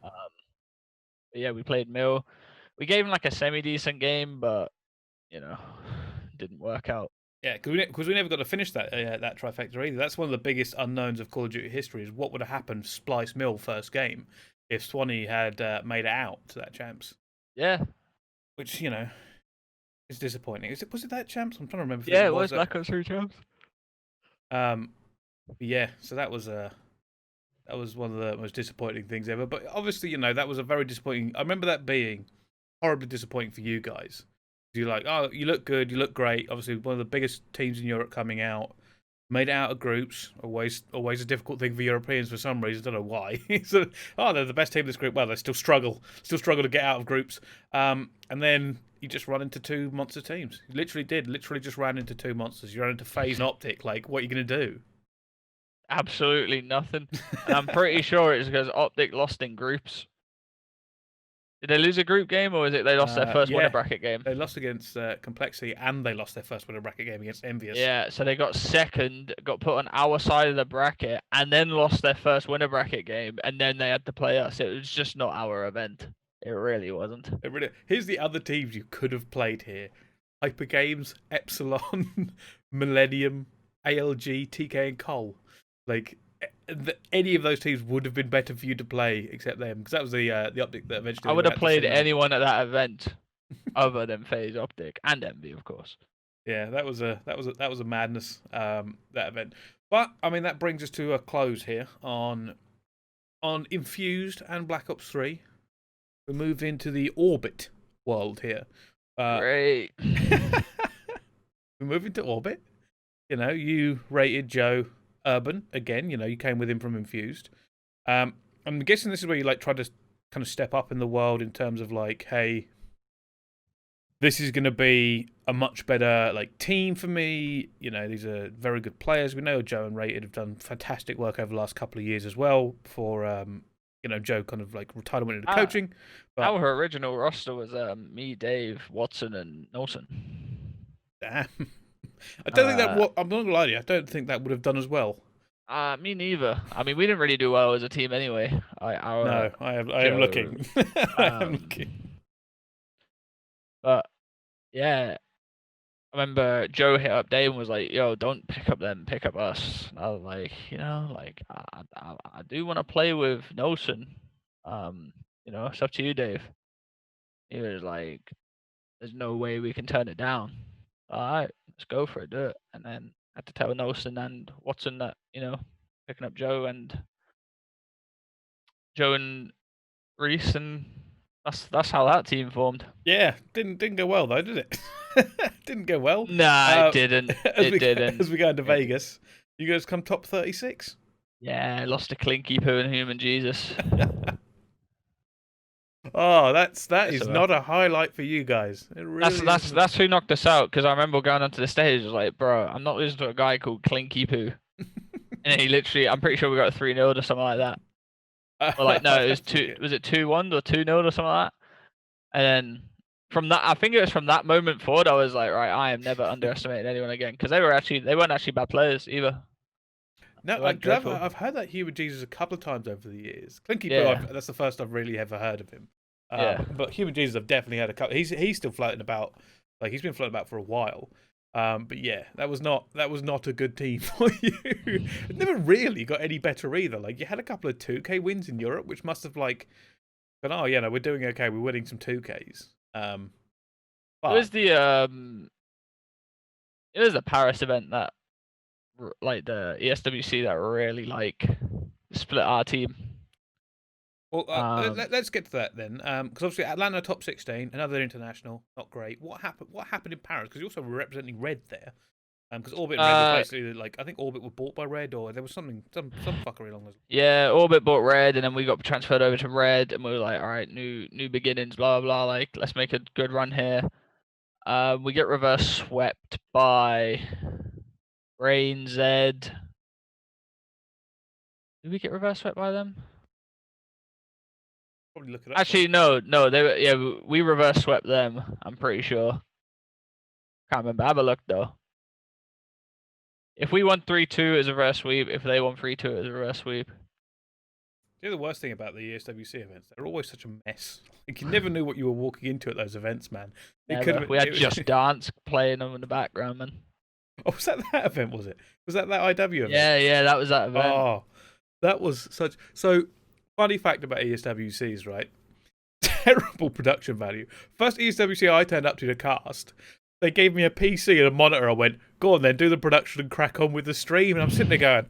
yeah, we played Mill. We gave him like a semi-decent game, but you know, didn't work out. Yeah, because we never got to finish that trifecta either. That's one of the biggest unknowns of Call of Duty history, is what would have happened Splyce Mill first game if Swanee had made it out to that champs. Yeah. Which, you know, is disappointing. Was it that champs? I'm trying to remember. Yeah, it was Black Ops 3 champs. Yeah, so that was one of the most disappointing things ever. But obviously, you know, that was a very disappointing. I remember that being horribly disappointing for you guys. You're like, oh, you look good, you look great. Obviously, one of the biggest teams in Europe coming out, made it out of groups. Always a difficult thing for Europeans for some reason. Don't know why. So, they're the best team in this group. Well, they still struggle to get out of groups. And then you just run into two monster teams. You literally just ran into two monsters. You ran into FaZe and Optic. Like, what are you gonna do? Absolutely nothing. And I'm pretty sure it's because Optic lost in groups. Did they lose a group game, or is it they lost their first winner bracket game? They lost against Complexity, and they lost their first winner bracket game against Envious. Yeah, so they got second, got put on our side of the bracket, and then lost their first winner bracket game, and then they had to play us. It was just not our event. It really wasn't. Here's the other teams you could have played here: Hyper Games, Epsilon, Millennium, ALG, TK, and Cole. Like, any of those teams would have been better for you to play except them, because that was the Optic that eventually. I would have played anyone at that event other than FaZe, Optic, and Envy, of course. Yeah, that was a madness, that event. But I mean, that brings us to a close here on Infused and Black Ops 3. We move into the Orbit world here. Great. We move into Orbit. You know, you rated Joe Urban again. You know, you came with him from Infused. I'm guessing this is where you like try to kind of step up in the world in terms of like, hey, this is going to be a much better like team for me. You know, these are very good players. We know Joe and Rated have done fantastic work over the last couple of years as well. For you know, Joe kind of like retired and went into coaching. But our original roster was me, Dave, Watson, and Nelson. Damn. I don't think that. I'm not gonna lie to you. I don't think that would have done as well. Me neither. I mean, we didn't really do well as a team anyway. No, I am looking. I am looking. But yeah, I remember Joe hit up Dave and was like, "Yo, don't pick up them, pick up us." And I was like, like I do want to play with Nelson. It's up to you, Dave. He was like, "There's no way we can turn it down." All right, let's go for it, do it. And then I had to tell Nelson and Watson that picking up Joe and Reese, and that's how that team formed. Yeah, didn't go well though, did it? Didn't go well. Nah, it didn't. It didn't. As we go into Vegas, you guys come top 36. Yeah, lost to Clinky Poo and Human Jesus. Oh, that is not a highlight for you guys. It really that's who knocked us out, because I remember going onto the stage, I was like, bro, I'm not losing to a guy called Clinky Poo. And he literally, I'm pretty sure we got a 3-0 or something like that. Or like, no, it was 2-1 or 2-0 or something like that. And then from that, I think it was from that moment forward, I was like, right, I am never underestimating anyone again, because they weren't actually bad players either. No, I've heard that Human Jesus a couple of times over the years. Clinky Poo, that's the first I've really ever heard of him. But Human Jesus, I've definitely had a couple. He's still floating about, like he's been floating about for a while. But yeah, that was not a good team for you. It never really got any better either. Like you had a couple of 2K wins in Europe, which must have like, but oh yeah, no, we're doing okay. We're winning some 2Ks. It was the Paris event that, like the ESWC, that really like split our team. Well, let's get to that then, because obviously Atlanta top 16, another international, not great. What happened in Paris? Because you also were representing Red there, because Orbit and Red were basically like, I think Orbit were bought by Red, or there was some fuckery along those. Yeah, Orbit bought Red, and then we got transferred over to Red, and we were like, all right, new beginnings, blah blah blah. Like, let's make a good run here. We get reverse swept by Rain Zed. Did we get reverse swept by them? Probably look it up. Actually, no, we reverse swept them. I'm pretty sure. Can't remember. Have a look though. If we won 3-2, it was a reverse sweep. If they won 3-2, it was a reverse sweep. You know, the worst thing about the ESWC events, they're always such a mess. Like, you never knew what you were walking into at those events, man. We had Just Dance playing them in the background, man. Oh, was that event, was it? Was that IW event? Yeah, that was that event. Oh, that was such... So, funny fact about ESWCs, right? Terrible production value. First ESWC I turned up to cast, they gave me a PC and a monitor. I went, go on then, do the production and crack on with the stream. And I'm sitting there going...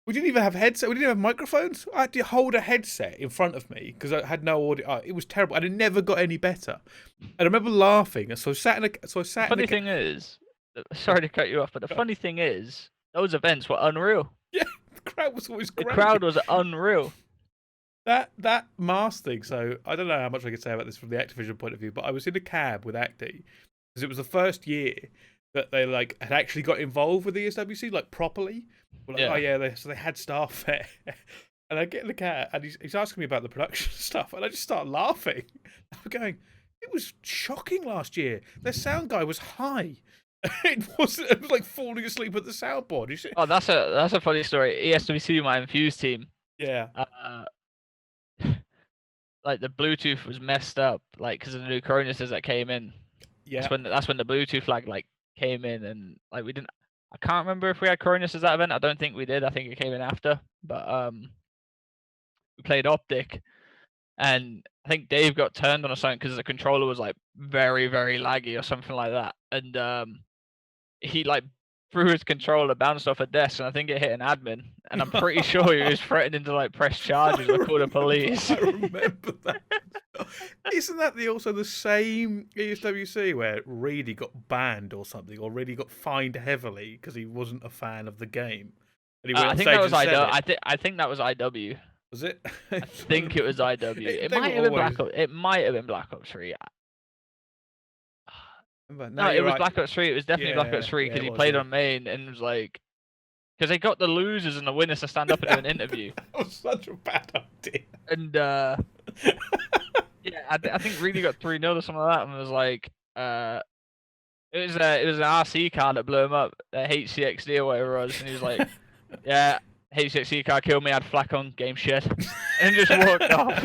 We didn't even have headset. We didn't have microphones. I had to hold a headset in front of me because I had no audio. It was terrible, and it never got any better. And I remember laughing. So I sat. Funny thing is, sorry to cut you off, but the funny thing is, those events were unreal. Yeah, the crowd was always great. The crowd was unreal. That mask thing. So I don't know how much I can say about this from the Activision point of view, but I was in a cab with Acti because it was the first year that they like had actually got involved with the ESWC like properly. Like, yeah. Oh yeah, so they had staff there, and I get in the car and he's asking me about the production stuff, and I just start laughing. I'm going, it was shocking last year. Their sound guy was high. It was like falling asleep at the soundboard. Oh, that's a funny story. ESWC, my Infused team. Yeah. Like the Bluetooth was messed up, like because of the new Coronuses that came in. Yeah. That's when the Bluetooth flag like came in, and like we didn't. I can't remember if we had Coronuses at that event. I don't think we did. I think it came in after. But we played Optic, and I think Dave got turned on or something because the controller was like very, very laggy or something like that. And he like threw his controller, bounced off a desk, and I think it hit an admin. And I'm pretty sure he was threatening to like press charges or call the police. I remember that. Isn't that also the same ESWC where Reedy got banned or something, or Reedy got fined heavily because he wasn't a fan of the game? And he I think that was IW. I think that was IW. Was it? I think it was IW. It might have been Black Ops. It might have been Black Ops 3. No, it was Black Ops 3. It was definitely Black Ops 3 because he played on main and was like, because they got the losers and the winners to stand up and do an interview. That was such a bad idea. And yeah, I think Reedy got 3-0 or something like that, and was like, it was an RC car that blew him up, HCXD or whatever it was, and he was like, Yeah, H6C car killed me. I had flak on game shit, and just walked off.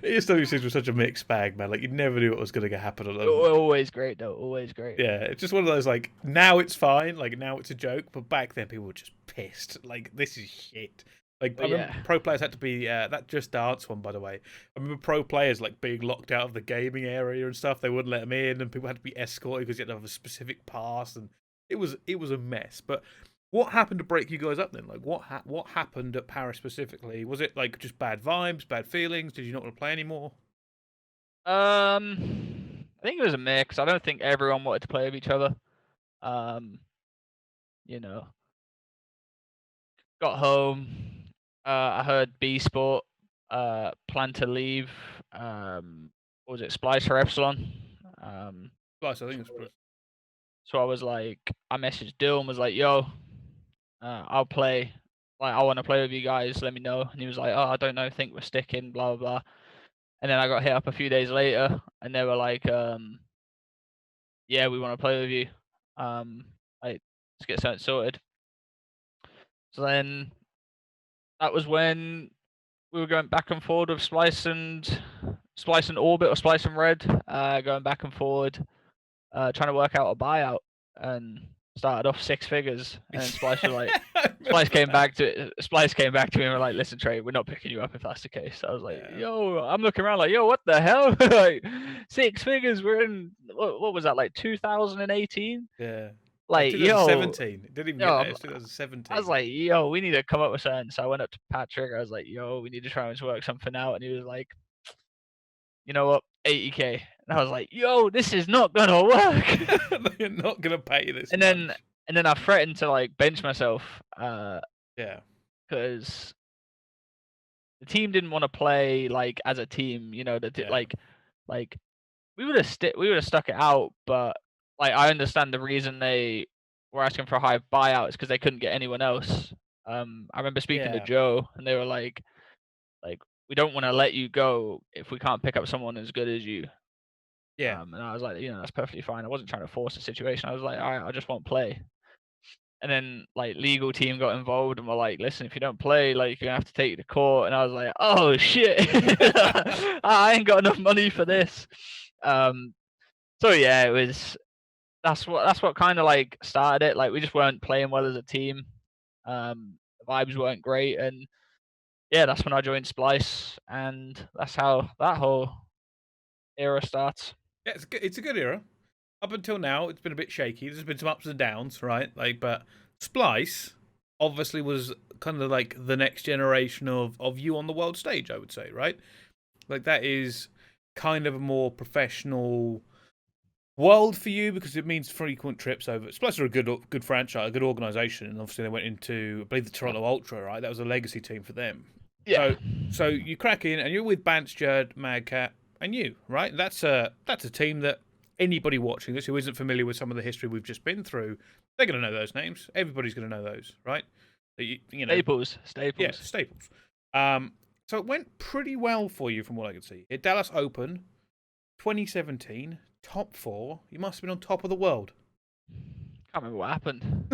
ESW6 was such a mixed bag, man. Like you never knew what was going to happen on them. Always great though. Always great. Yeah, it's just one of those like now it's fine, like now it's a joke, but back then people were just pissed. Like this is shit. Like I remember pro players had to be that Just Dance one, by the way. I remember pro players like being locked out of the gaming area and stuff. They wouldn't let them in, and people had to be escorted because you had to have a specific pass, and it was a mess. But what happened to break you guys up then? Like what happened at Paris specifically? Was it like just bad vibes, bad feelings? Did you not want to play anymore? I think it was a mix. I don't think everyone wanted to play with each other. You know, got home. I heard B Sport plan to leave. What was it, Splyce or Epsilon? Splice, I think it's. So I was like, I messaged Dill and was like, "Yo, I'll play. Like, I want to play with you guys. Let me know." And he was like, "Oh, I don't know. Think we're sticking. Blah blah blah." And then I got hit up a few days later, and they were like, "Yeah, we want to play with you. Like, let's get something sorted." So then that was when we were going back and forward with Splyce and Orbit or Splyce and Red, going back and forward, trying to work out a buyout, and started off 6 figures. And then Splyce was like, Splyce came back to me and were like, "Listen, Trey, we're not picking you up if that's the case." I was like, "Yo," I'm looking around like, "Yo, what the hell?" Like 6 figures. We're in what was that, like 2018? Yeah. Like, 2017. It didn't even yo, get there. It's 2017. I was like, "Yo, we need to come up with something." So I went up to Patrick. I was like, "Yo, we need to try and work something out." And he was like, "You know what? 80K." And I was like, "Yo, this is not gonna work." You're not gonna pay this. And then I threatened to like bench myself. Yeah. Because the team didn't want to play like as a team. You know, like we would have stuck it out, but like I understand the reason they were asking for a high buyout is because they couldn't get anyone else. I remember speaking to Joe, and they were like, "We don't want to let you go if we can't pick up someone as good as you." Yeah. And I was like, that's perfectly fine. I wasn't trying to force the situation. I was like, all right, I just won't play. And then like legal team got involved and were like, "Listen, if you don't play, like you're gonna have to take you to court." And I was like, "Oh shit, I ain't got enough money for this." So yeah, it was. That's what kind of like started it. Like we just weren't playing well as a team. The vibes weren't great, and yeah, that's when I joined Splyce, and that's how that whole era starts. Yeah, it's a good era. Up until now, it's been a bit shaky. There's been some ups and downs, right? Like, but Splyce obviously was kind of like the next generation of you on the world stage, I would say, right? Like that is kind of a more professional world for you because it means frequent trips over. Splyce are a good franchise, a good organisation, and obviously they went into, I believe, the Toronto Ultra, right? That was a legacy team for them. Yeah. So you crack in and you're with Bance, Jerd, Madcat, and you, right? That's a team that anybody watching this who isn't familiar with some of the history we've just been through, they're going to know those names. Everybody's going to know those, right? You know, Staples. Yeah, staples. So it went pretty well for you from what I could see. At Dallas Open, 2017, top 4. You must have been on top of the world. Can't remember what happened.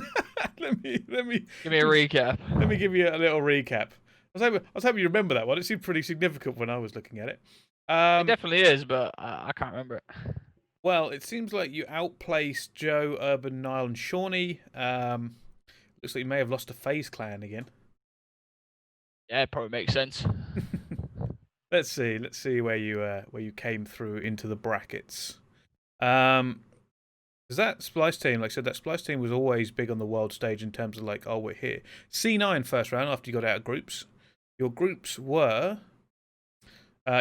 let me give me a recap. Let me give you a little recap. I was hoping you remember that one. It seemed pretty significant when I was looking at it. It definitely is, but I can't remember it. Well, it seems like you outplaced Joe, Urban, Nile, and Shawnee. Looks like you may have lost to FaZe Clan again. Yeah, it probably makes sense. Let's see where you came through into the brackets. Because that Splyce team, like I said, that Splyce team was always big on the world stage in terms of like, oh, we're here. C9 first round after you got out of groups. Your groups were,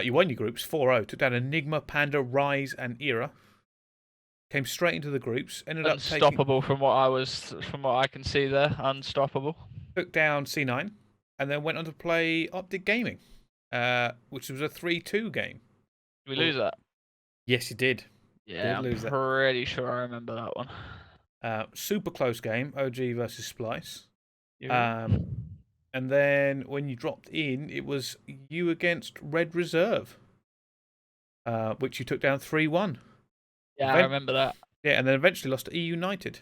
you won your groups 4-0. Took down Enigma, Panda, Rise, and Era. Came straight into the groups. Ended up unstoppable from what I can see there. Unstoppable. Took down C9, and then went on to play Optic Gaming, which was a 3-2 game. Did we lose that? Yes, you did. Yeah, I'm pretty sure I remember that one. Super close game, OG versus Splyce. Yeah. And then when you dropped in, it was you against Red Reserve, which you took down 3-1. Yeah, I remember that. Yeah, and then eventually lost to E United.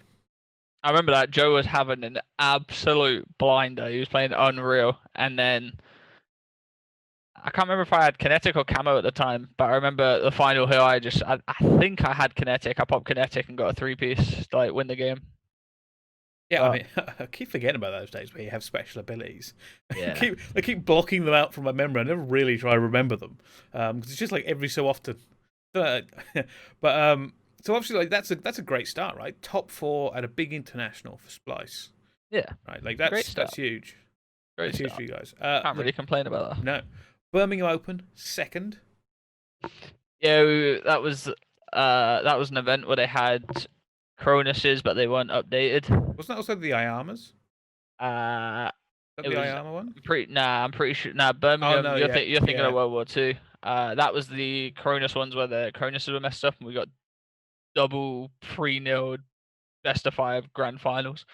I remember that Joe was having an absolute blinder. He was playing unreal, and then I can't remember if I had kinetic or camo at the time, but I remember the final hill. I think I had kinetic. I popped kinetic and got a 3-piece to like win the game. Yeah, I But mean, I keep forgetting about those days where you have special abilities. yeah, I keep blocking them out from my memory. I never really try to remember them because it's just like every so often. But so obviously, like that's a great start, right? Top 4 at a big international for Splyce, yeah, right? Like great that's start. huge. Great That's huge for start. you guys. Can't really complain about that. No, Birmingham Open 2nd. Yeah, that was an event where they had Cronuses, but they weren't updated. Wasn't that also the Ayamas? Uh, Is that it the was Ayama one? I'm pretty sure. Nah, Oh Birmingham. no, You're yeah, thinking yeah. of World War Two. That was the Cronus ones where the Cronuses were messed up, and we got double 3-0 best of 5 grand finals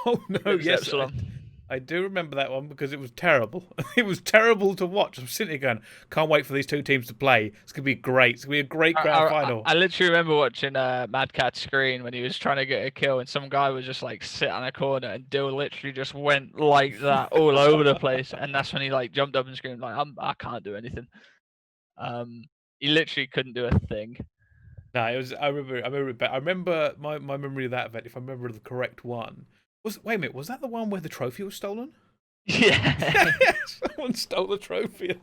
Oh no, against yes, Epsilon. I do remember that one because it was terrible. It was terrible to watch. I'm sitting here going, can't wait for these two teams to play. It's gonna be great. It's gonna be a great grand final. I literally remember watching Mad Cat's screen when he was trying to get a kill, and some guy was just like sit on a corner, and Dill literally just went like that all over the place, and that's when he like jumped up and screamed like, I can't do anything. He literally couldn't do a thing. No, it was. I remember it. But I remember my memory of that event. If I remember the correct one, wait a minute. Was that the one where the trophy was stolen? Yeah. Someone stole the trophy.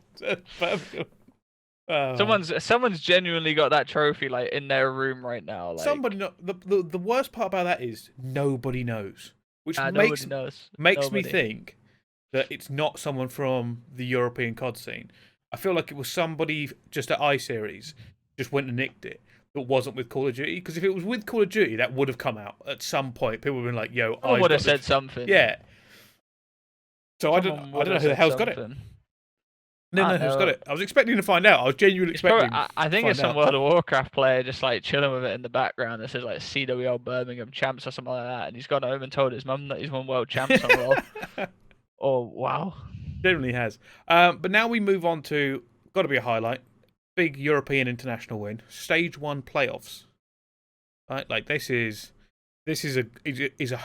Oh. Someone's genuinely got that trophy like in their room right now. Like Somebody know, the worst part about that is nobody knows, which nobody knows. makes me Nobody. think that it's not someone from the European COD scene. I feel like it was somebody just at iSeries just went and nicked it, but wasn't with Call of Duty. Because if it was with Call of Duty, that would have come out at some point. People would have been like, "Yo, Someone would have said something. Yeah. So I don't Someone know would who have the said hell's got it. something. No, I who's know. got it? I was expecting to find out. I was genuinely It's expecting. I think to it's find some out. World of Warcraft player just like chilling with it in the background that says like CWL Birmingham champs or something like that, and he's gone home and told his mum that he's won world champs on roll. Oh wow. Generally has. But now we move on to got to be a highlight. Big European international win. Stage 1 playoffs. Right, like this is a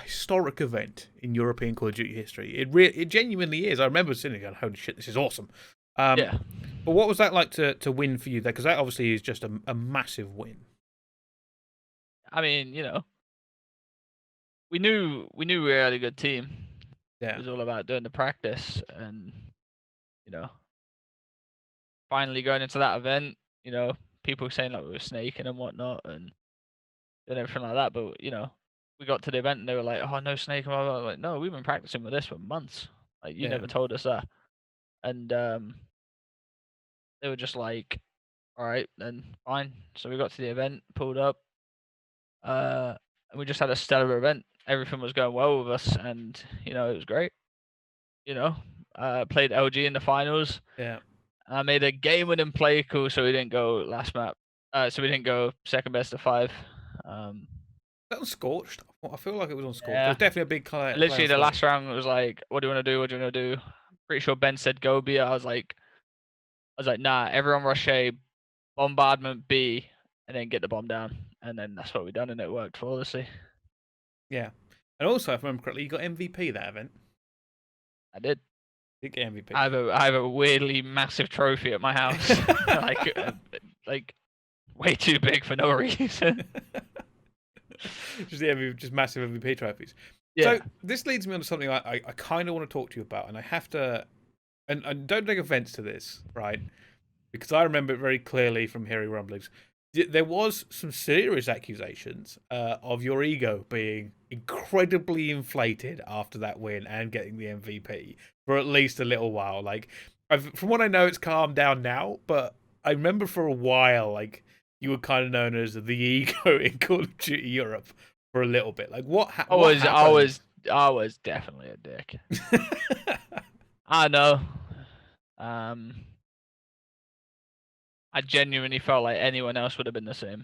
historic event in European Call of Duty history. It genuinely is. I remember sitting there going, "Holy shit, this is awesome." Yeah. But what was that like to win for you there? Because that obviously is just a massive win. I mean, we knew we had a good team. Yeah. It was all about doing the practice and finally going into that event. People saying like we were snaking and whatnot and everything like that. But we got to the event and they were like, "Oh, no snaking." Blah, blah, blah. Like, no, we've been practicing with this for months. Like you Yeah. never told us that. And they were just like, "All right, then fine." So we got to the event, pulled up, and we just had a stellar event. Everything was going well with us, and it was great. Played LG in the finals. Yeah. I made a game-winning play call, so we didn't go last map. So we didn't go second best of 5. That was Scorched. I feel like it was on Scorched. Yeah. There was definitely a big play. Literally, the last round was like, "What do you want to do? What do you want to do?" Pretty sure Ben said go B. I was like, "Nah, everyone rush A, bombardment B, and then get the bomb down." And then that's what we done, and it worked flawlessly. Yeah. And also, if I remember correctly, you got MVP that event. I did. You did get MVP. I have a weirdly massive trophy at my house, like way too big for no reason. just massive MVP trophies. Yeah. So this leads me on to something I kind of want to talk to you about, and I have to, and don't take offense to this, right? Because I remember it very clearly from hearing rumblings. There was some serious accusations of your ego being incredibly inflated after that win and getting the MVP for at least a little while. Like, from what I know, it's calmed down now, but I remember for a while, like, you were kind of known as the ego in Call of Duty Europe for a little bit. Like, what happened? I was definitely a dick. I know. I genuinely felt like anyone else would have been the same.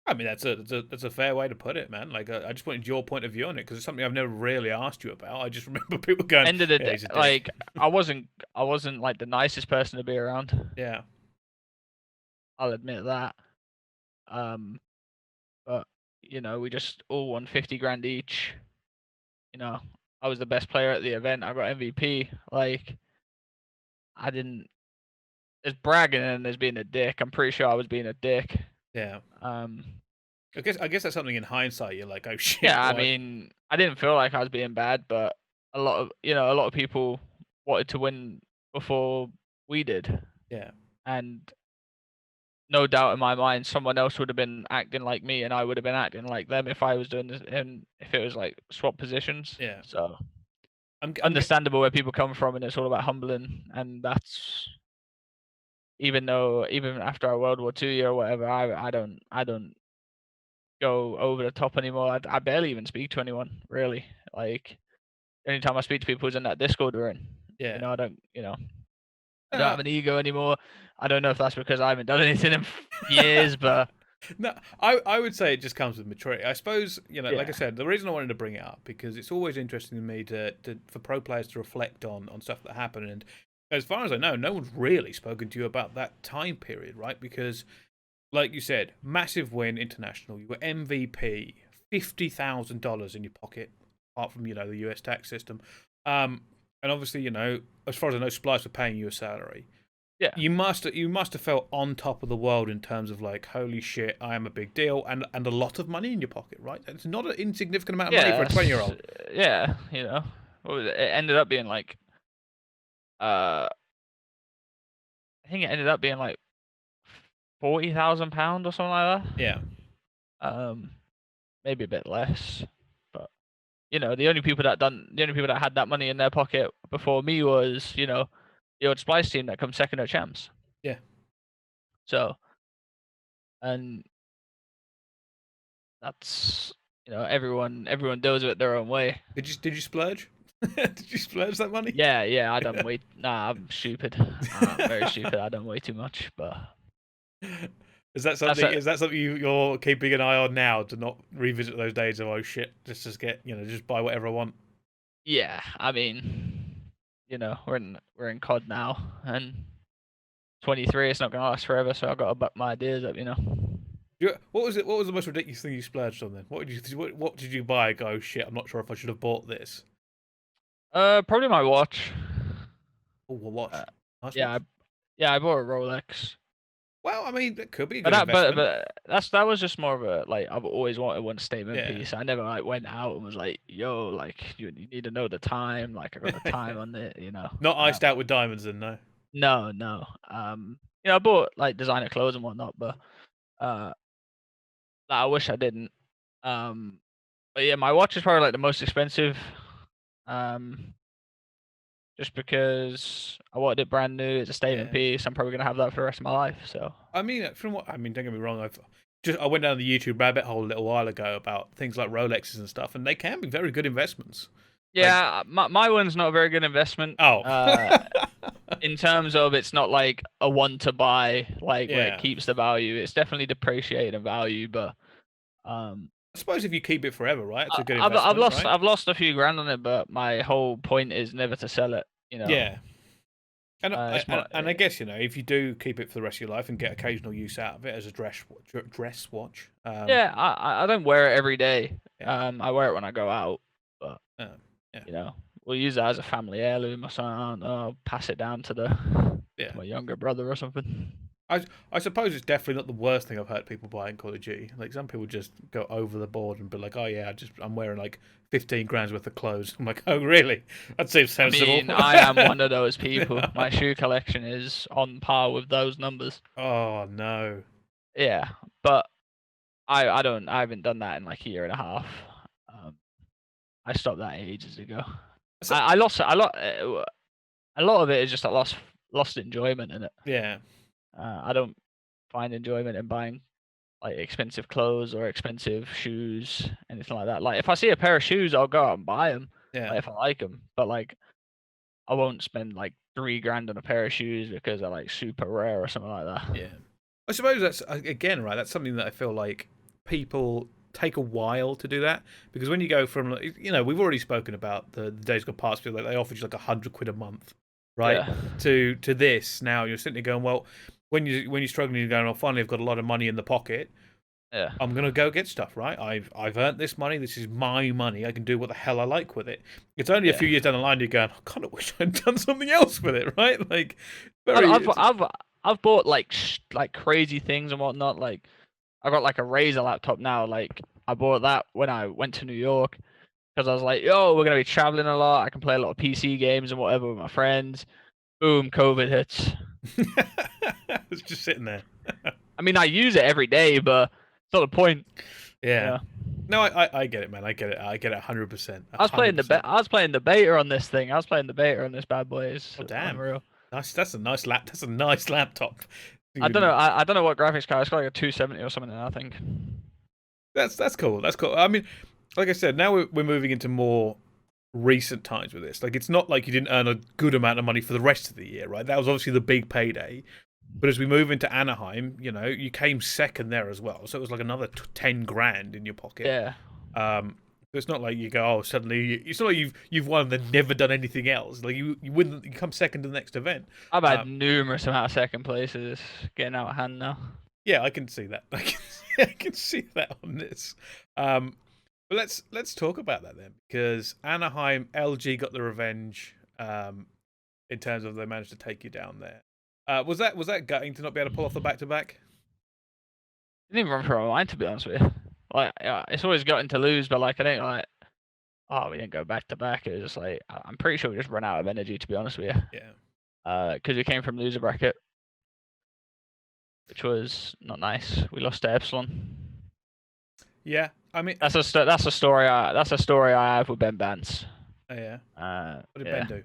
I mean, that's a fair way to put it, man. Like, I just wanted your point of view on it because it's something I've never really asked you about. I just remember people going, End of the day, he's a dick. like I wasn't like the nicest person to be around. Yeah. I'll admit that. But you know, we just all won 50 grand each. You know, I was the best player at the event. I got MVP. Like, I didn't. There's bragging and there's being a dick. I'm pretty sure I was being a dick. Yeah. Um, I guess that's something in hindsight you're like, oh shit. yeah, I Why? mean, I didn't feel like I was being bad, but a lot of people wanted to win before we did, Yeah. and no doubt in my mind, someone else would have been acting like me, and I would have been acting like them if I was doing this, and if it was like swap positions. Yeah. So I'm understandable where people come from, and it's all about humbling, and that's even after our World War II year or whatever, I don't go over the top anymore. I barely even speak to anyone really. Like anytime I speak to people who's in that Discord we're in, yeah. I don't I don't have an ego anymore. I don't know if that's because I haven't done anything in years, but No, I would say it just comes with maturity. I suppose, like I yeah. said, the reason I wanted to bring it up because it's always interesting to me for pro players to reflect on stuff that happened. And as far as I know, no one's really spoken to you about that time period, right? Because, like you said, massive win international. You were MVP, $50,000 in your pocket, apart from the US tax system. And obviously, as far as I know, Splyce were paying you a salary. Yeah. You must have felt on top of the world in terms of like, holy shit, I am a big deal, and a lot of money in your pocket, right? It's not an insignificant amount of money for a 20-year-old. Yeah, what was it? It ended up being like I think it ended up being like £40,000 or something like that. Yeah. Maybe a bit less, but the only people that had that money in their pocket before me was the old Splyce team that come second at champs. Yeah. So, and that's everyone deals with it their own way. Did you splurge? Did you splurge that money? Yeah, I done way. Nah, I'm stupid. I'm very stupid. I done way too much, but Is that something you're keeping an eye on now to not revisit those days of oh shit, just get just buy whatever I want? yeah, I mean, we're in COD now, and 23. It's not gonna last forever, so I gotta buck my ideas up. What was it? What was the most ridiculous thing you splurged on then? What did you buy? Go, oh, shit, I'm not sure if I should have bought this. Probably my watch. Oh, a watch. Nice Yeah, watch. I bought a Rolex. Well, I mean, that could be a good But investment. that was just more of a I've always wanted one statement Yeah. piece. I never went out and was like, yo, like you need to know the time. Like I got the time on it, Not iced out with diamonds, then, no. No. I bought like designer clothes and whatnot, but I wish I didn't. But yeah, my watch is probably like the most expensive. Just because I wanted it brand new, it's a statement piece. I'm probably gonna have that for the rest of my life. So I mean, don't get me wrong. I went down the YouTube rabbit hole a little while ago about things like Rolexes and stuff, and they can be very good investments. yeah, my one's not a very good investment. Oh. In terms of it's not like a one to buy, where Yeah. it keeps the value. It's definitely depreciated in value, but I suppose if you keep it forever, right? It's a good investment. I've lost a few grand on it, but my whole point is never to sell it. Yeah. And I guess if you do keep it for the rest of your life and get occasional use out of it as a dress watch. Yeah, I don't wear it every day. Yeah. I wear it when I go out, but yeah. We'll use that as a family heirloom or something. I'll pass it down to to my younger brother or something. I suppose it's definitely not the worst thing I've heard people buy in Call of Duty. Like some people just go over the board and be like, "Oh yeah, I'm wearing like 15 grand's worth of clothes." I'm like, "Oh really? That seems sensible." I mean, I am one of those people. My shoe collection is on par with those numbers. Oh no. Yeah, but I haven't done that in like a year and a half. I stopped that ages ago. I lost a lot. A lot of it is just I lost enjoyment in it. Yeah. I don't find enjoyment in buying like expensive clothes or expensive shoes, anything like that. Like if I see a pair of shoes, I'll go out and buy them. Yeah. If I like them, but like I won't spend like $3,000 on a pair of shoes because they're like super rare or something like that. Yeah. I suppose that's again right. That's something that I feel like people take a while to do that because when you go from we've already spoken about the days gone past. Feel like they offered you like £100 a month, right? Yeah. To this now you're sitting there going, well, when you're struggling, you're going, oh, finally I've got a lot of money in the pocket. Yeah. I'm gonna go get stuff, right? I've earned this money. This is my money. I can do what the hell I like with it. It's only a few years down the line you're going, I kind of wish I'd done something else with it, right? Like, I've bought like crazy things and whatnot. Like I got like a Razer laptop now. Like I bought that when I went to New York because I was like, yo, we're gonna be traveling a lot. I can play a lot of PC games and whatever with my friends. Boom, COVID hits. it's just sitting there. I mean, I use it every day, but it's not the point. Yeah. No, I get it, man. I get it. I get it 100%. I was playing the beta on this thing. I was playing the beta on this bad boy. It's damn. unreal. Nice. That's a nice laptop. I don't know. I don't know what graphics card. It's got like a 270 or something. I think. That's cool. That's cool. I mean, like I said, now we're moving into more recent times with this. Like, it's not like you didn't earn a good amount of money for the rest of the year, right? That was obviously the big payday. But as we move into Anaheim, you know, you came second there as well, so it was like another 10 grand in your pocket. Yeah. It's not like you go, oh, suddenly it's not like you've won and never done anything else. Like you win, you come second to the next event. I've had numerous amount of second places getting out of hand now. Yeah, I can see that. I can see that on this. But let's talk about that then, because Anaheim LG got the revenge. In terms of they managed to take you down there. Was that gutting to not be able to pull off the back-to-back? Didn't even run through my mind, to be honest with you. Like, it's always gutting to lose, but like I think like, oh, we didn't go back to back. It was just like I'm pretty sure we just ran out of energy, to be honest with you. Yeah. Because we came from loser bracket, which was not nice. We lost to Epsilon. Yeah, I mean that's a story I have with Ben Bance. Oh yeah. What did Ben do?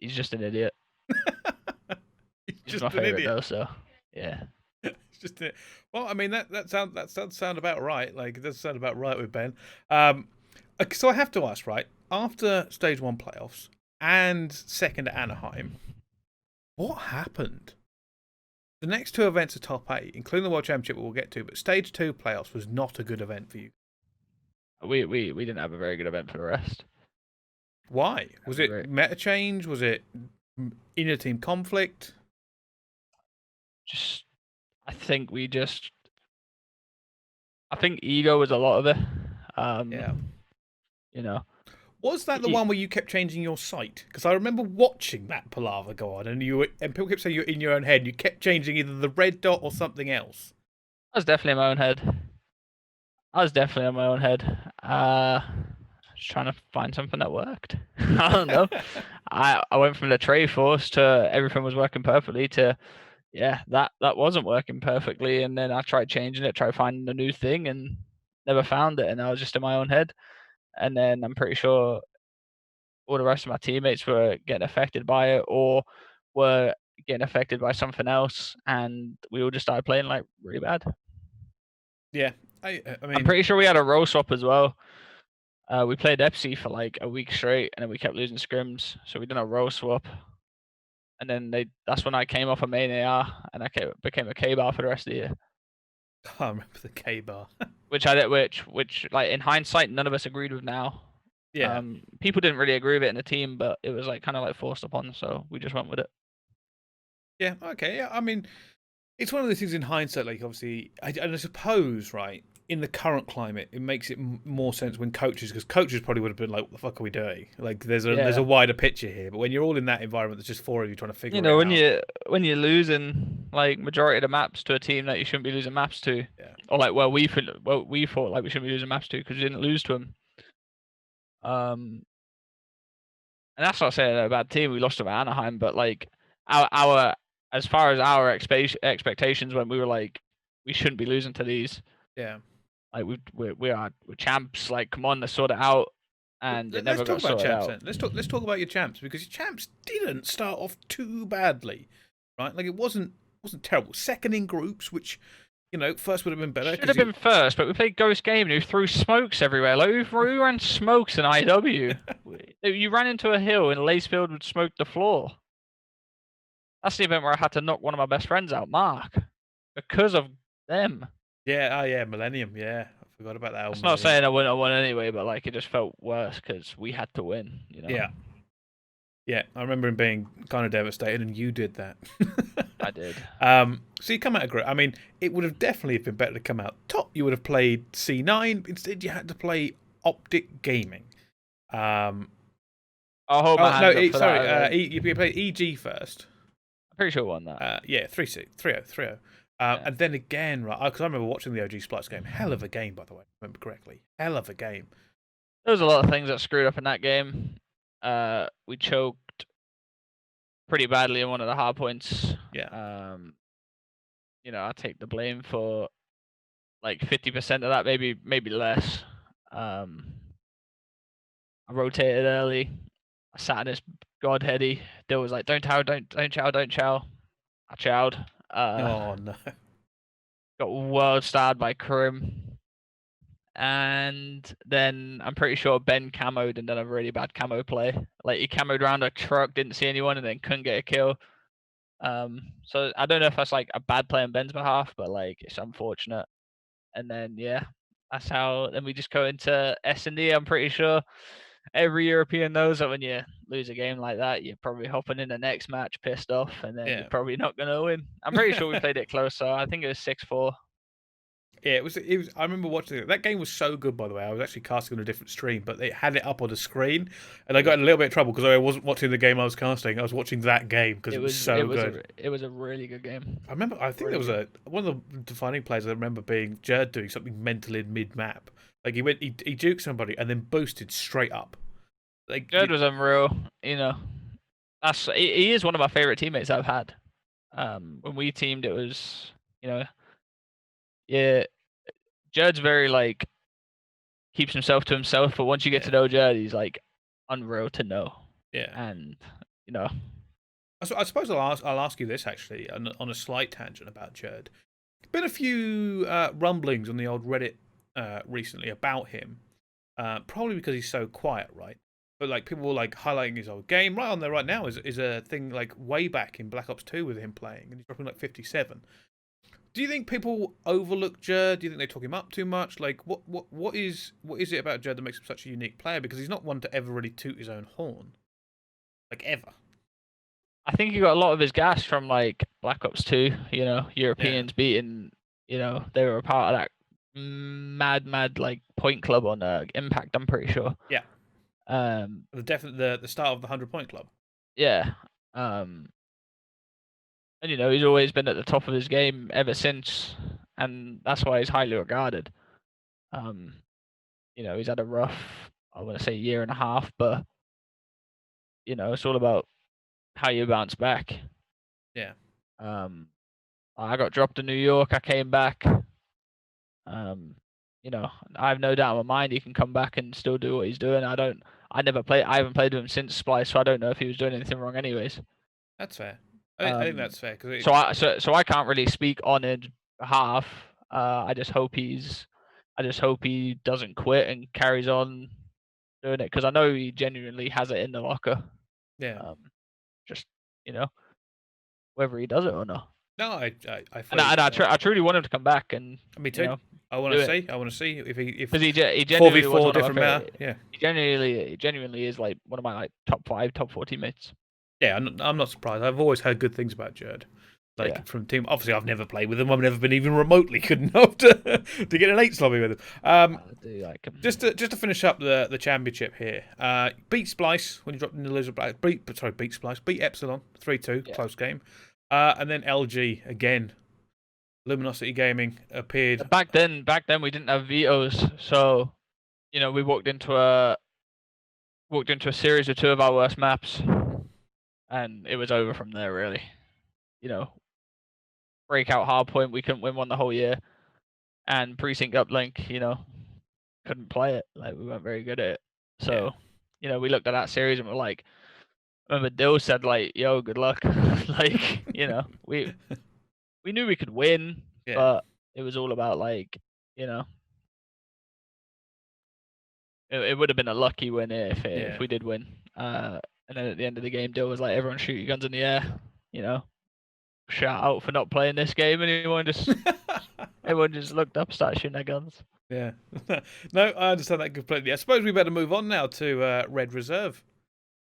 He's just an idiot. He's just my favorite though, so yeah. It's just it. Well, I mean that does sound about right. Like it does sound about right with Ben. So I have to ask, right? After stage 1 playoffs and second at Anaheim, what happened? The next 2 events are top 8, including the World Championship we'll get to, but stage 2 playoffs was not a good event for you. We didn't have a very good event for the rest. Why? Was it meta change? Was it inner team conflict? I think ego was a lot of it. Yeah. You know. Was that the one where you kept changing your site? Because I remember watching that palaver go on, and people kept saying you're in your own head. And you kept changing either the red dot or something else. I was definitely in my own head. Just trying to find something that worked. I don't know. I went from the Trei force to everything was working perfectly to that wasn't working perfectly, and then I tried changing it, tried finding a new thing, and never found it, and I was just in my own head. And then I'm pretty sure all the rest of my teammates were getting affected by it or were getting affected by something else, and we all just started playing like really bad. Yeah, I mean, I'm pretty sure we had a role swap as well. We played Epsi for like a week straight, and then we kept losing scrims, so we did a role swap. And then that's when I came off a main AR, and I became a K bar for the rest of the year. I remember the K bar. which like in hindsight, none of us agreed with now. Yeah. People didn't really agree with it in the team, but it was like kind of like forced upon, so we just went with it. Yeah. Okay. Yeah. I mean, it's one of those things in hindsight. Like, obviously, and I suppose, right, in the current climate, it makes it more sense when because coaches probably would have been like, "What the fuck are we doing?" Like, there's a wider picture here. But when you're all in that environment, there's just 4 of you trying to figure it out. When you're losing like majority of the maps to a team that you shouldn't be losing maps to, yeah. Or like we thought like we shouldn't be losing maps to because we didn't lose to them. And that's not saying they're a bad team. We lost to Anaheim, but like our as far as our expectations went, we were like, we shouldn't be losing to these. Yeah. Like we're champs. Like, come on, let's sort it out. And it never got sorted out. Then. Let's talk about your champs, because your champs didn't start off too badly, right? Like, it wasn't terrible. Second in groups, which, you know, first would have been better. Should have been first, but we played Ghost Game and who threw smokes everywhere. Like, who ran smokes in IW? You ran into a hill and Lacefield would smoke the floor. That's the event where I had to knock one of my best friends out, Mark, because of them. Yeah, oh yeah, Millennium, yeah. I forgot about that. It's not saying I wouldn't have won anyway, but like it just felt worse because we had to win, you know? Yeah. Yeah, I remember him being kind of devastated, and you did that. I did. So you come out of group. I mean, it would have definitely been better to come out top. You would have played C9. Instead, you had to play Optic Gaming. I'll hold my hands up for that. You played EG first. I'm pretty sure I won that. Yeah, 3-0. And then again, right? Because I remember watching the OG Splyce game. Hell of a game, by the way. If I remember correctly. Hell of a game. There was a lot of things that screwed up in that game. We choked pretty badly in one of the hard points. Yeah. You know, I take the blame for like 50% of that, maybe less. I rotated early. I sat in this godheady. Dill was like, "Don't chow, don't chow, don't chow." I chowed. Oh no. Got world starred by Krim. And then I'm pretty sure Ben camoed and done a really bad camo play. Like he camoed around a truck, didn't see anyone, and then couldn't get a kill. So I don't know if that's like a bad play on Ben's behalf, but like it's unfortunate. And then yeah, that's how. Then we just go into S&D. I'm pretty sure every European knows that when you lose a game like that, you're probably hopping in the next match pissed off, and then you're probably not gonna win. I'm pretty sure we played it close, so I think it was 6-4. Yeah, it was. I remember watching it. That game was so good, by the way. I was actually casting on a different stream, but they had it up on the screen, and I got in a little bit of trouble because I wasn't watching the game I was casting. I was watching that game because it was so good. It was a really good game. I remember. I think Really there was one of the defining plays. I remember being Zer0 doing something mental in mid map. Like he juked somebody and then boosted straight up. Like Zer0 was unreal. You know, he is one of my favorite teammates I've had. When we teamed, it was yeah. Zer0's very like keeps himself to himself, but once you get to know Zer0, he's like unreal to know. Yeah, and you know, I suppose I'll ask you this actually on a slight tangent about Zer0. Been a few rumblings on the old Reddit recently about him, probably because he's so quiet, right? But like people were like highlighting his old game. Right on there right now is a thing like way back in Black Ops 2 with him playing, and he's dropping like 57. Do you think people overlook Zer0? Do you think they talk him up too much? Like, what is it about Zer0 that makes him such a unique player? Because he's not one to ever really toot his own horn, like ever. I think he got a lot of his gas from like Black Ops 2. You know, Europeans beating. You know, they were a part of that mad like point club on Impact. I'm pretty sure. Yeah. The start of the 100-point club. Yeah. And you know, he's always been at the top of his game ever since, and that's why he's highly regarded. You know, he's had a rough, I want to say, year and a half, but you know, it's all about how you bounce back. Yeah. I got dropped in New York. I came back. You know, I have no doubt in my mind he can come back and still do what he's doing. I haven't played with him since Splyce, so I don't know if he was doing anything wrong anyways. That's fair. I think that's fair. So I can't really speak on his behalf. I just hope he doesn't quit and carries on doing it, because I know he genuinely has it in the locker. Yeah. Just whether he does it or not. No, I truly want him to come back, and me too. You know, I want to see if because he genuinely 4v4 different meta. Yeah. He genuinely is like one of my like top 4 teammates. Yeah, I'm not surprised. I've always heard good things about Zer0. Like from team. Obviously, I've never played with him. I've never been even remotely good enough to get an 8 lobby with him. I do like him. Just to finish up the championship here. Beat Splyce when you dropped in the loser. Beat Splyce. Beat Epsilon 3-2 close game. And then LG again. Luminosity Gaming appeared. Back then we didn't have vetoes, so you know we walked into a series of 2 of our worst maps, and it was over from there really. You know, breakout hardpoint, we couldn't win one the whole year, and precinct uplink, you know, couldn't play it. Like we weren't very good at it. So, you know, we looked at that series and we're like, I remember Dill said like, "Yo, good luck." Like, you know, we knew we could win, but it was all about like, you know, it would have been a lucky win if we did win. And then at the end of the game, Dill was like, "Everyone shoot your guns in the air," you know. Shout out for not playing this game, and everyone just looked up, started shooting their guns. Yeah. No, I understand that completely. I suppose we better move on now to Red Reserve.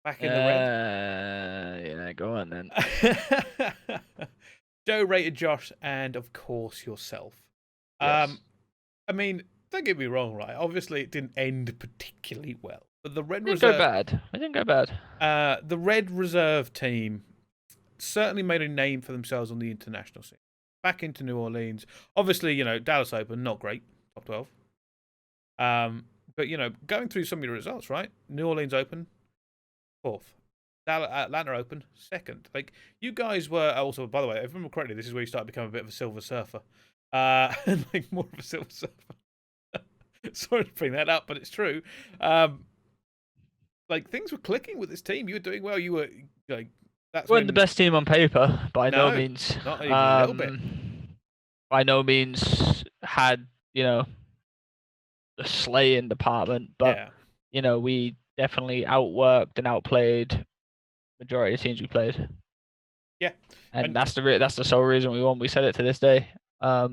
Back in the red. Yeah, go on then. Joe, Rated Josh, and of course yourself. Yes. I mean, don't get me wrong, right? Obviously, it didn't end particularly well, but the Red It didn't go Reserve, bad. It didn't go bad. the Red Reserve team certainly made a name for themselves on the international scene. Back into New Orleans, obviously, Dallas Open, not great, top 12. But going through some of your results, right? New Orleans Open, 4th. Atlanta Open, 2nd. Like, you guys were also, by the way, if I remember correctly, this is where you start becoming a bit of a Silver Surfer. Like more of a Silver Surfer. Sorry to bring that up, but it's true. Like, things were clicking with this team. You were doing well. You were like, that's Weren't the best team on paper, by no No, means. not even a little bit. By no means had, the slaying department, but Yeah. We definitely outworked and outplayed majority of teams we played. Yeah. And that's the sole reason we won. We said it to this day. A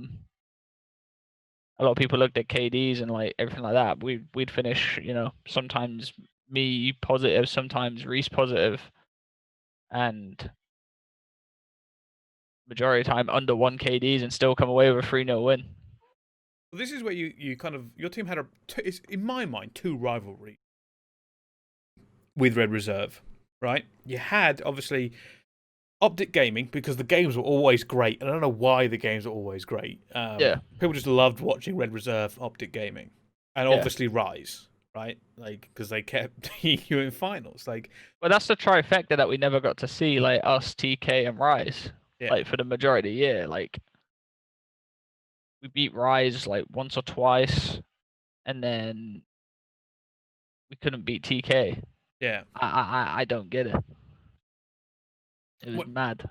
lot of people looked at KDs and like everything like that. We'd finish, sometimes me positive, sometimes Reese positive, and majority of the time under 1 KDs and still come away with a 3-0 win. Well, this is where you kind of, your team had it's, in my mind, 2 rivalries with Red Reserve, right? You had, obviously, Optic Gaming, because the games were always great, and I don't know why the games are always great. Yeah. People just loved watching Red Reserve, Optic Gaming, and obviously Rise, right? Like, because they kept you in finals. Like, well, that's the trifecta that we never got to see, like us, TK, and Rise. yeah. Like for the majority of the year, like we beat Rise like once or twice, and then we couldn't beat TK. Yeah. I don't get it. It was mad.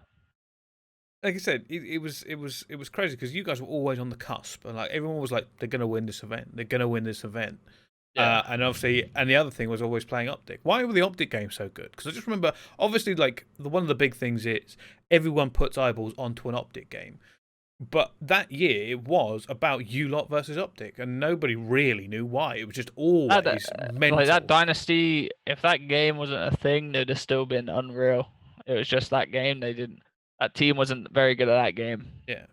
Like I said, it was crazy because you guys were always on the cusp, and like everyone was like, they're gonna win this event, they're gonna win this event. Yeah. And obviously, and the other thing was always playing Optic. Why were the Optic games so good? Because I just remember, obviously, like one of the big things is everyone puts eyeballs onto an Optic game, but that year it was about you lot versus Optic, and nobody really knew why. It was just always mental. Like that dynasty, if that game wasn't a thing, they'd have still been unreal. It was just that game. That team wasn't very good at that game. Yeah.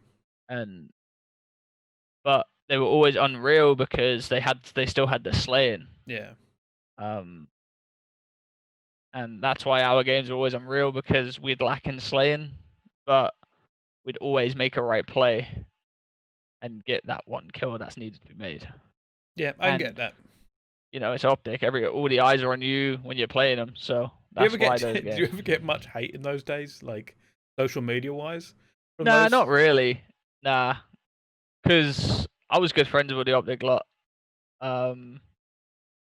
But they were always unreal because they still had the slaying. Yeah. And that's why our games were always unreal, because we'd lack in slaying, but we'd always make a right play and get that one kill that's needed to be made. Yeah, I get that. It's Optic. All the eyes are on you when you're playing them. So that's why those games. Did you ever get much hate in those days, like social media wise? Nah, not really. Nah, because I was good friends with the Optic lot, and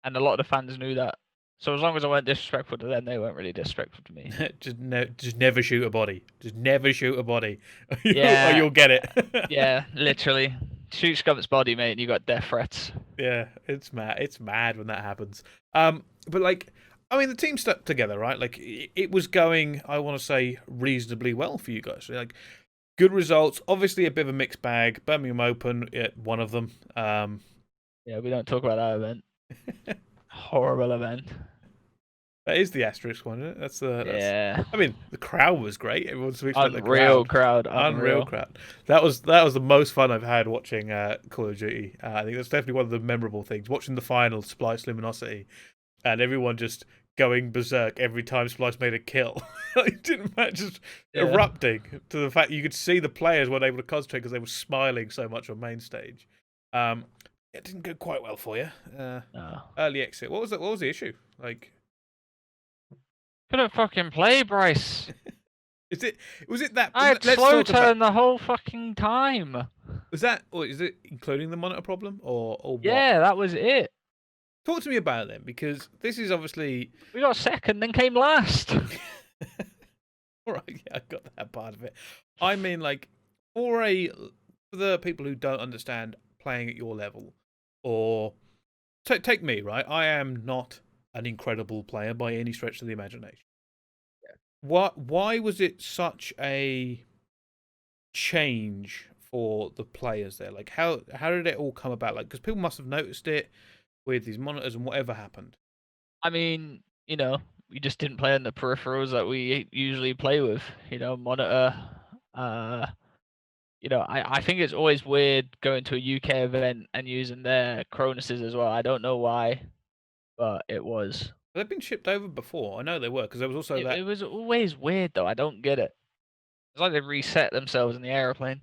a lot of the fans knew that. So as long as I weren't disrespectful to them, they weren't really disrespectful to me. just never shoot a body. Just never shoot a body. Yeah. Or you'll get it. Yeah, literally. Shoot Scump's body, mate, and you got death threats. Yeah, it's mad. It's mad when that happens. But like, I mean, the team stuck together, right? Like, it was going, I want to say, reasonably well for you guys. Like, good results. Obviously, a bit of a mixed bag. Birmingham Open, one of them. Yeah, we don't talk about that event. Horrible event. That is the asterisk one, isn't it? That's yeah. I mean, the crowd was great. Everyone switched at the crowd. Unreal crowd. That was the most fun I've had watching Call of Duty. I think that's definitely one of the memorable things. Watching the final, Splyce Luminosity, and everyone just going berserk every time Splyce made a kill. It didn't matter, just erupting to the fact you could see the players weren't able to concentrate because they were smiling so much on main stage. It didn't go quite well for you. No. Early exit. What was that? What was the issue? Like, couldn't fucking play, Bryce. Was it that? I had slow turn the whole fucking time. Was that, or is it including the monitor problem, or what? Yeah, that was it. Talk to me about it then, because this is obviously we got second, then came last. All right, yeah, I got that part of it. I mean, like, for the people who don't understand playing at your level, or take me, right? I am not an incredible player by any stretch of the imagination. Yeah. Why was it such a change for the players there? Like, how did it all come about? Like, because people must have noticed it with these monitors and whatever happened. I mean, we just didn't play on the peripherals that we usually play with. Monitor You know, I think it's always weird going to a UK event and using their Cronuses as well. I don't know why, but it was. They've been shipped over before. I know they were because there was also It that. was always weird though. I don't get it. It's like they reset themselves in the aeroplane.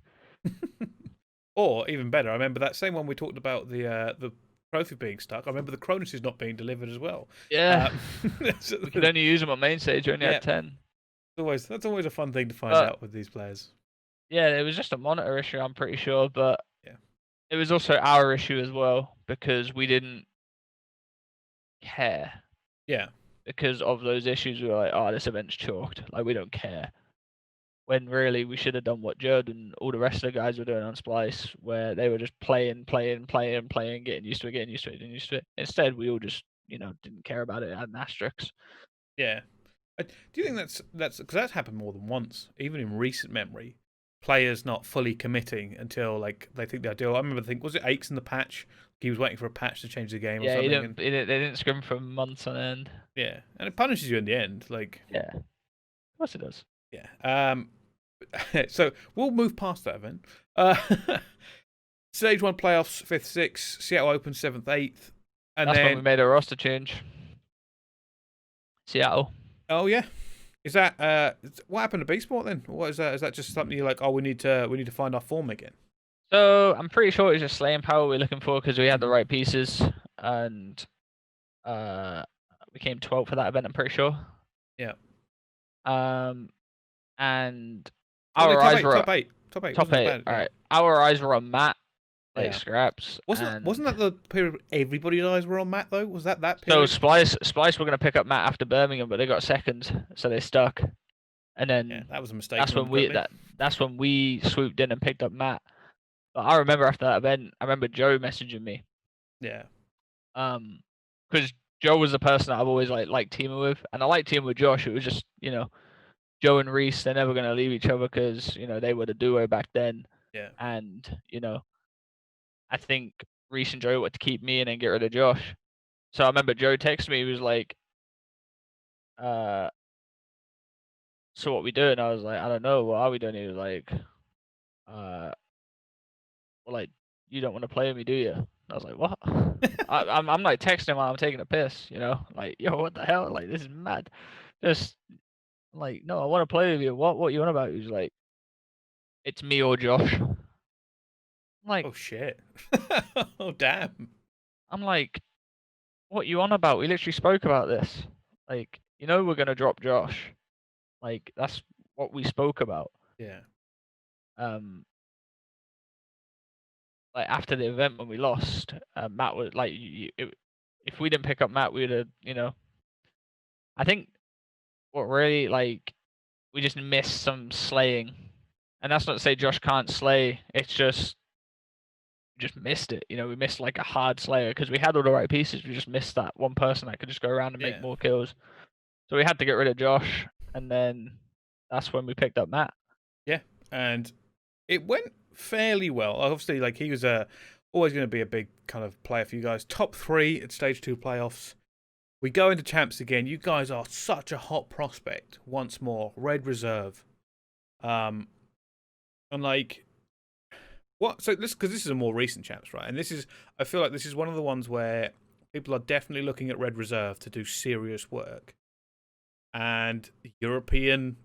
Or even better, I remember that same one we talked about the trophy being stuck. I remember the Cronuses not being delivered as well. Yeah, So, we could only use them on main stage. We only yeah, had 10. that's always a fun thing to find But out with these players. yeah, it was just a monitor issue. I'm pretty sure, but Yeah, it was also our issue as well because we didn't care yeah, because of those issues. We were like, oh, this event's chalked. Like we don't care. When really we should have done what Judd and all the rest of the guys were doing on Splyce, where they were just playing, getting used to it, getting used to it. Instead, we all just, you know, didn't care about it, had asterisks. yeah. Do you think that's because that's happened more than once, even in recent memory? Players not fully committing until like they think they're ideal. I remember was it Aches in the patch? He was waiting for a patch to change the game or Yeah, something. they didn't scrim for months on end. Yeah, and it punishes you in the end. Like, Yeah, of course it does. yeah. So we'll move past that event. Stage 1 playoffs, 5th, 6th, Seattle Open, 7th, 8th. And That's then, when we made a roster change. Seattle. oh yeah. Is that what happened to B Sport then? What is that? Is that just something you're like, oh, we need to find our form again? So I'm pretty sure it's just slaying power we're looking for because we had the right pieces and we came 12th for that event. I'm pretty sure. Yeah. And Oh, no, our eyes were top eight. Top eight. top Wasn't 8. bad. All Yeah. right, our eyes were on Matt, like Yeah. scraps. Wasn't that the period everybody's eyes were on Matt though? Was that So period? Splyce were gonna pick up Matt after Birmingham, but they got second, so they stuck. And Yeah, then that was a mistake. that's when we swooped in and picked up Matt. But I remember after that event, I remember Joe messaging me. Yeah. Because Joe was the person that I've always liked teaming with, and I liked teaming with Josh. It was just, you know, Joe and Reese, they're never gonna leave each other because, you know, they were the duo back then. Yeah. And, you know, I think Reese and Joe wanted to keep me and then get rid of Josh. So I remember Joe texted me. He was like, "So what we doing?" I was like, "I don't know. What are we doing?" He was like, "Well, like you don't want to play with me, do you?" I was like, "What?" I'm like texting him while I'm taking a piss. You know, like, yo, what the hell? Like, this is mad. Just like, no, I want to play with you. What you on about? He was like, "It's me or Josh." I'm like, Oh shit. Oh damn. I'm like, what you on about? We literally spoke about this. Like, you know, we're gonna drop Josh. Like, that's what we spoke about. Yeah. Um, like after the event when we lost, Matt was like, if we didn't pick up Matt, we'd have, you know. I think what really like we just missed some slaying, and that's not to say Josh can't slay. It's just missed it. You know, we missed like a hard slayer because we had all the right pieces. We just missed that one person that could just go around and make Yeah. more kills. So we had to get rid of Josh, and then that's when we picked up Matt. Yeah. And it went fairly well. Obviously, like he was always going to be a big kind of player for you guys. Top 3 at stage 2 playoffs. We go into champs again. You guys are such a hot prospect once more. Red Reserve. And like what? So because this is a more recent champs, right? And I feel like this is one of the ones where people are definitely looking at Red Reserve to do serious work. And European,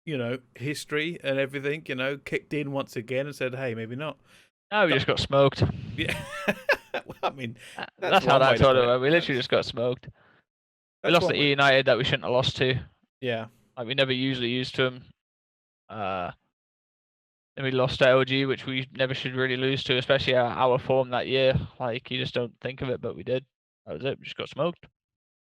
you know, history and everything, you know, kicked in once again and said, hey, maybe not. No, we just got smoked. Yeah. Well, I mean, that's how one way that to told put it. it. We literally just got smoked. We That's lost one to way. E United that we shouldn't have lost to. Yeah. Like we never usually used to them. Then we lost to LG, which we never should really lose to, especially our form that year. Like you just don't think of it, but we did. That was it. We just got smoked.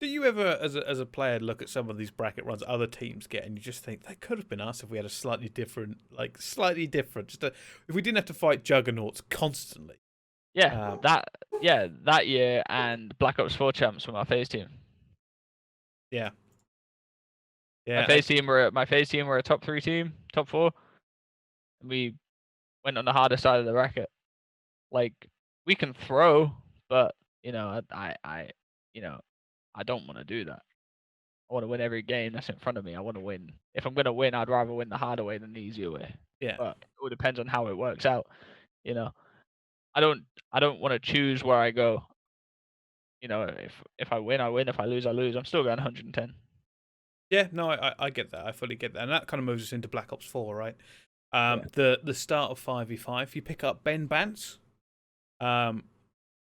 Do you ever, as a player, look at some of these bracket runs other teams get, and you just think that could have been us if we had a slightly different, if we didn't have to fight juggernauts constantly? Yeah, that year and Black Ops 4 champs were my FaZe team. Yeah. Yeah. My FaZe team were a top 3 team, top 4. And we went on the harder side of the bracket. Like we can throw, but you know, I don't want to do that. I want to win every game that's in front of me. I want to win. If I'm gonna win, I'd rather win the harder way than the easier way. Yeah. But it all depends on how it works out. You know, I don't want to choose where I go. You know, if I win, I win. If I lose, I lose. I'm still going 110. Yeah, no, I get that. I fully get that. And that kind of moves us into Black Ops 4, right? Yeah. The start of 5v5, you pick up Ben Bance. And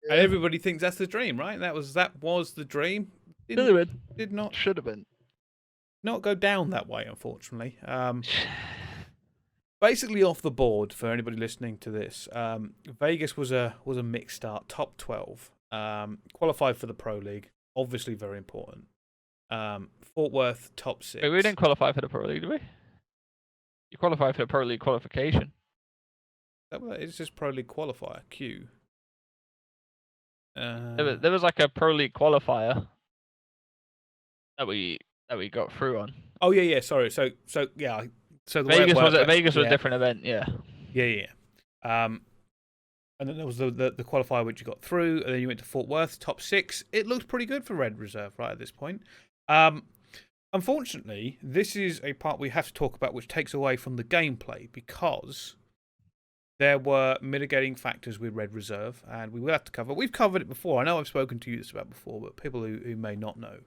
everybody thinks that's the dream, right? That was the dream. Did not Should have been. Not go down that way, unfortunately. Basically off the board for anybody listening to this. Vegas was a mixed start, top 12. Qualified for the Pro League, obviously very important. Fort Worth, top 6. Wait, we didn't qualify for the Pro League, did we? You qualified for the Pro League qualification. It's just Pro League qualifier, Q. There was like a Pro League qualifier that we got through on. Oh yeah, sorry. So yeah. So the Vegas was a different event, yeah. Yeah. And then there was the qualifier which you got through, and then you went to Fort Worth, top 6. It looked pretty good for Red Reserve right at this point. Unfortunately, this is a part we have to talk about which takes away from the gameplay because there were mitigating factors with Red Reserve, and we will have to cover. We've covered it before. I know I've spoken to you this about before, but people who may not know.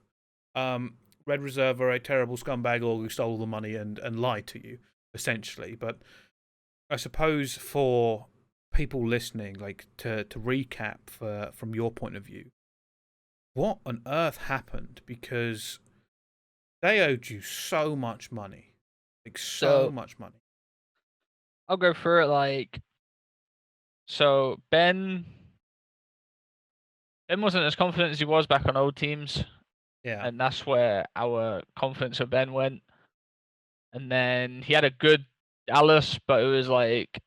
Red Reserve are a terrible scumbag org who stole all the money and lied to you, essentially. But I suppose for people listening, like to recap from your point of view, what on earth happened? Because they owed you so much money, like so much money. I'll go through it. Like, so Ben wasn't as confident as he was back on old teams. Yeah. And that's where our confidence of Ben went. And then he had a good Dallas, but it was like,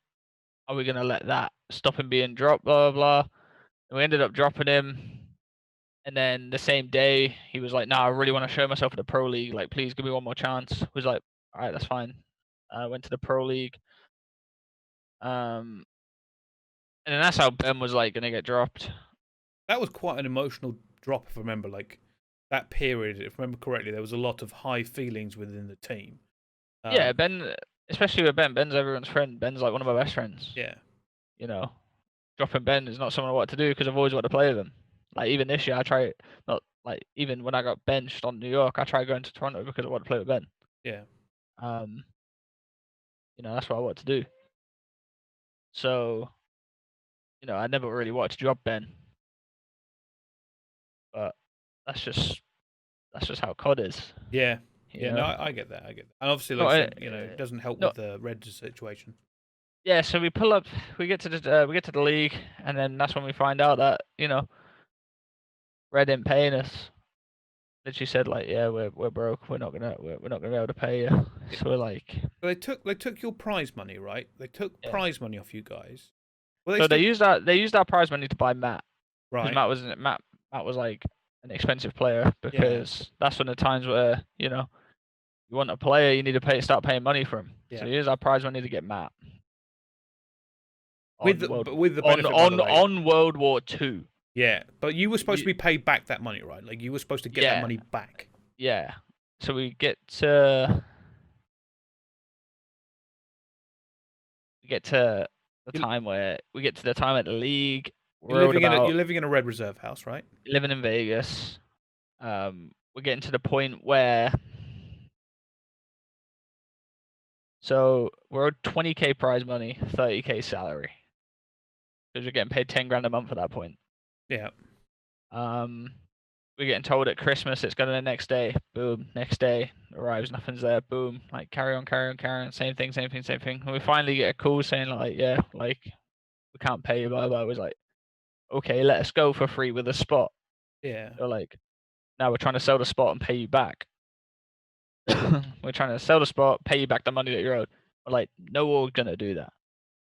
are we gonna let that stop him being dropped? Blah blah blah. And we ended up dropping him. And then the same day, he was like, "Nah, I really want to show myself at the Pro League. Like, please give me one more chance." I was like, "All right, that's fine." I went to the Pro League. And then that's how Ben was like gonna get dropped. That was quite an emotional drop, if I remember. Like that period, if I remember correctly, there was a lot of high feelings within the team. Yeah, Ben, especially with Ben. Ben's everyone's friend. Ben's like one of my best friends. Yeah. You know, dropping Ben is not someone I want to do because I've always wanted to play with him. Like even this year, I try not like even when I got benched on New York, I tried going to Toronto because I want to play with Ben. Yeah. You know, that's what I want to do. So, you know, I never really wanted to drop Ben, but that's just how COD is. Yeah. Yeah, no, I get that. And obviously, like you know, it doesn't help with the Red situation. Yeah, so we pull up, we get to the league, and then that's when we find out that Red ain't paying us. Literally said like, yeah, we're broke. We're not gonna be able to pay you. So we're like, so they took your prize money, right? They took prize money off you guys. Well, so they used our prize money to buy Matt. Right. Matt was like an expensive player because that's one of the times where you want a player, you need to start paying money for him. Yeah. So here's our prize money to get Matt. With the benefit, on World War II. Yeah, but you were supposed to be paid back that money, right? Like you were supposed to get that money back. Yeah. So we get to the time at the league. You're living in a Red Reserve house, right? Living in Vegas. We're getting to the point where we're owed 20K prize money, 30K salary. Because we're getting paid 10 grand a month at that point. Yeah. We're getting told at Christmas it's gonna the next day. Boom. Next day arrives, nothing's there. Boom. Like carry on. Same thing. And we finally get a call saying like, yeah, like we can't pay you. Blah blah. I was like, okay, let us go for free with a spot. Yeah. They're like, now we're trying to sell the spot and pay you back. We're trying to sell the spot, pay you back the money that you're owed. We're like, no org's gonna do that.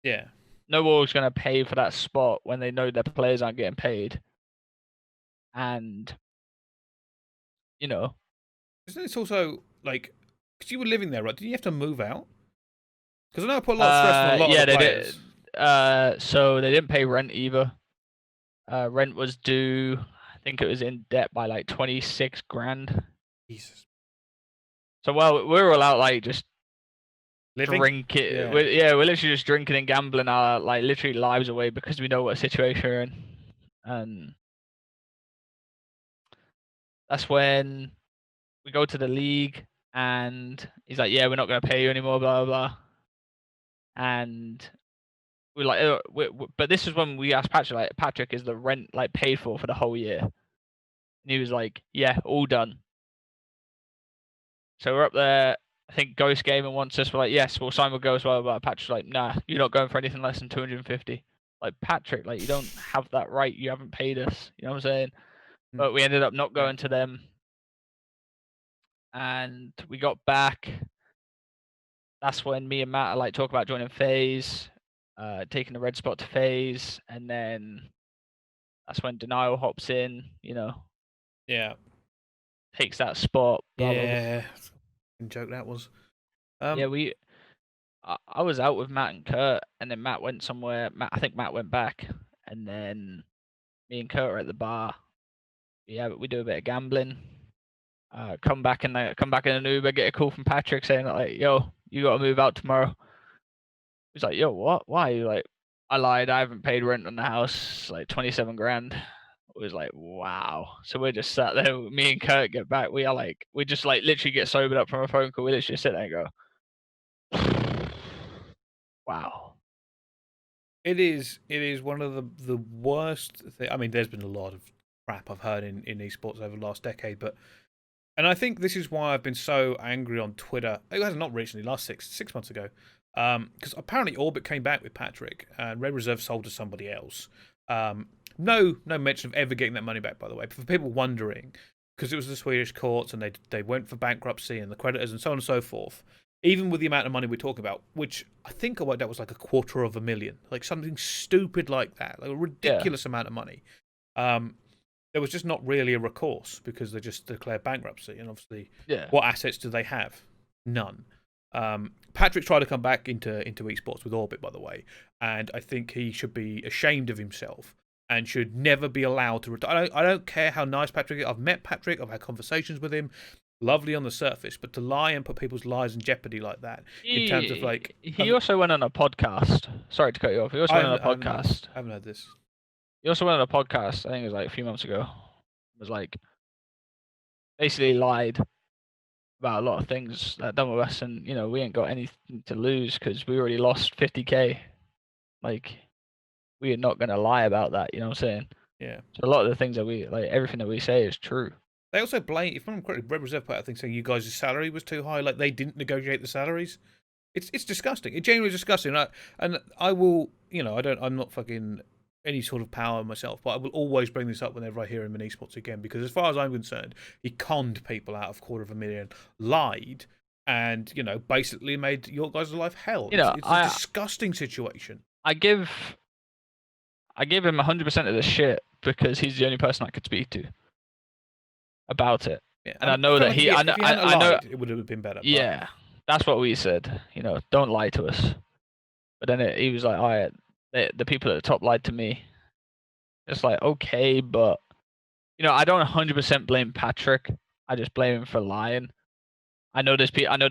Yeah. No org's gonna pay for that spot when they know their players aren't getting paid. And isn't this also like because you were living there, right? Did you have to move out? Because I know I put a lot of stress on a lot of the players. Did. So they didn't pay rent either. Rent was due. I think it was in debt by like 26 grand. Jesus. So we're all out like just Living? drinking. Yeah. We're literally just drinking and gambling our like literally lives away because we know what situation we're in, and that's when we go to the league, and he's like, "Yeah, we're not going to pay you anymore," blah blah blah, and we're like, but this is when we asked Patrick, like, Patrick, is the rent like paid for the whole year? And he was like, "Yeah, all done." So we're up there. I think Ghost Gaming wants us. We're like, "Yes, we'll sign with Ghost." Blah blah blah. Patrick's like, "Nah, you're not going for anything less than 250." Like, Patrick, like, you don't have that right. You haven't paid us. You know what I'm saying? But we ended up not going to them, and we got back. That's when me and Matt are like talk about joining FaZe, taking the red spot to FaZe, and then that's when Denial hops in. Yeah. Takes that spot. Blah blah blah. Yeah. Joke that was. Yeah, I was out with Matt and Kurt, and then Matt went somewhere. I think Matt went back, and then me and Kurt are at the bar. Yeah, we do a bit of gambling. Come back in an Uber, get a call from Patrick saying like, "Yo, you got to move out tomorrow." He's like, "Yo, what? Why?" Like, I lied. I haven't paid rent on the house, like 27 grand. It was like, wow. So we're just sat there. Me and Kurt get back. We just like literally get sobered up from a phone call. We literally sit there and go, wow. It is one of the worst I mean, there's been a lot of crap I've heard in esports over the last decade, and I think this is why I've been so angry on Twitter. It was not recently, last six months ago, because apparently Orbit came back with Patrick and Red Reserve sold to somebody else. No mention of ever getting that money back, by the way. But for people wondering, because it was the Swedish courts and they went for bankruptcy and the creditors and so on and so forth. Even with the amount of money we're talking about, which I think I worked out was like $250,000, like something stupid like that, like a ridiculous amount of money. There was just not really a recourse because they just declared bankruptcy, and obviously, what assets do they have? None. Patrick tried to come back into esports with Orbit, by the way, and I think he should be ashamed of himself and should never be allowed to retire. I don't care how nice Patrick is. I've met Patrick. I've had conversations with him. Lovely on the surface, but to lie and put people's lives in jeopardy like that, in terms of like, he also went on a podcast. Sorry to cut you off. He also went on a podcast. I haven't heard this. He also went on a podcast. I think it was like a few months ago. It was like basically lied about a lot of things that done with us, and we ain't got anything to lose because we already lost 50K. Like, we are not gonna lie about that. You know what I'm saying? Yeah. So a lot of the things that everything that we say is true. They also blame, if I'm correct, Red Reserve put out a thing saying you guys' salary was too high, like they didn't negotiate the salaries. It's disgusting. It's genuinely disgusting. And I will, I'm not fucking any sort of power myself, but I will always bring this up whenever I hear him in esports again, because as far as I'm concerned, he conned people out of $250,000, lied, and basically made your guys' life hell. It's a disgusting situation. I give him 100% of the shit because he's the only person I could speak to about it. Yeah, and I know that if he hadn't lied, it would have been better. Yeah, that's what we said. Don't lie to us. But then he was like, "All right, the people at the top lied to me." It's like, okay, but I don't 100% blame Patrick. I just blame him for lying. I know the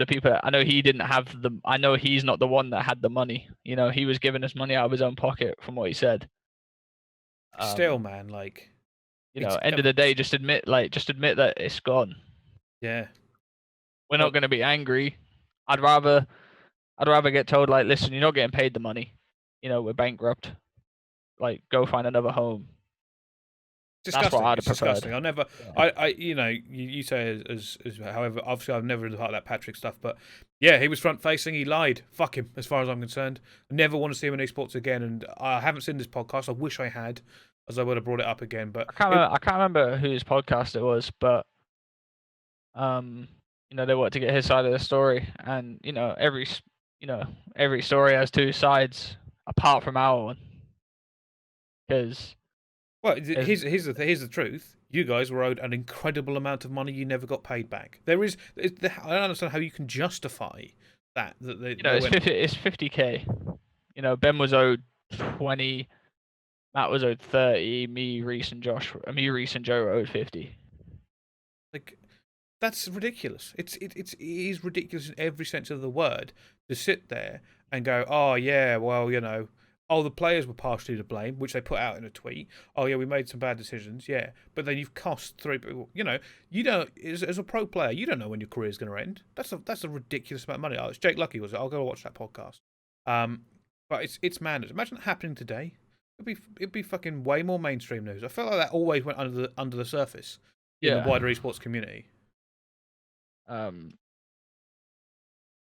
people. I know he didn't have the. I know he's not the one that had the money. He was giving us money out of his own pocket, from what he said. Still, man, like, end of the day, just admit that it's gone. Yeah. We're not going to be angry. I'd rather get told, like, listen, you're not getting paid the money. We're bankrupt. Like, go find another home. Disgusting. That's what I'd have preferred. Disgusting. I'll never. Yeah. You say as however. Obviously, I've never heard that Patrick stuff, but yeah, he was front facing. He lied. Fuck him. As far as I'm concerned, I never want to see him in esports again. And I haven't seen this podcast. I wish I had, as I would have brought it up again. But I can't remember whose podcast it was, but they wanted to get his side of the story, and every story has two sides, apart from our one. Because here's the truth. You guys were owed an incredible amount of money you never got paid back. I don't understand how you can justify that. It's 50K. Ben was owed 20. Matt was owed 30. Me, Reese, and Joe were owed 50. Like, That's ridiculous. It is ridiculous in every sense of the word to sit there and go, oh yeah, well, oh, the players were partially to blame, which they put out in a tweet. Oh yeah, we made some bad decisions, yeah, but then you've cost 3 people. You don't as a pro player, you don't know when your career is going to end. That's a ridiculous amount of money. Oh, it's Jake Lucky, was it? I'll go watch that podcast. But it's madness. Imagine that happening today. It'd be fucking way more mainstream news. I felt like that always went under the surface in the wider esports community. Um,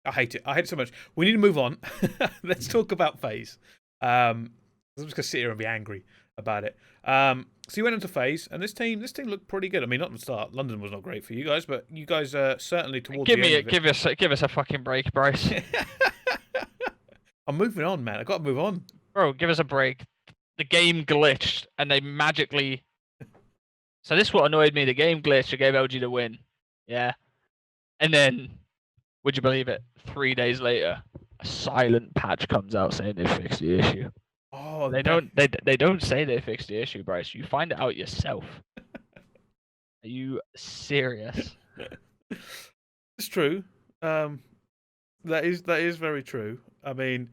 I hate it. I hate it so much. We need to move on. Let's talk about FaZe. I'm just gonna sit here and be angry about it. So you went into FaZe, and this team looked pretty good. I mean, not at the start. London was not great for you guys, but you guys certainly towards the end of it. give us a fucking break, Bryce. I'm moving on, man. I got to move on. Bro, give us a break. The game glitched, and they magically. So this is what annoyed me. The game glitched. It gave LG the win. Yeah. And then, would you believe it? 3 days later, a silent patch comes out saying they fixed the issue. Oh, they don't say they fixed the issue, Bryce. You find it out yourself. Are you serious? It's true. That is very true. I mean,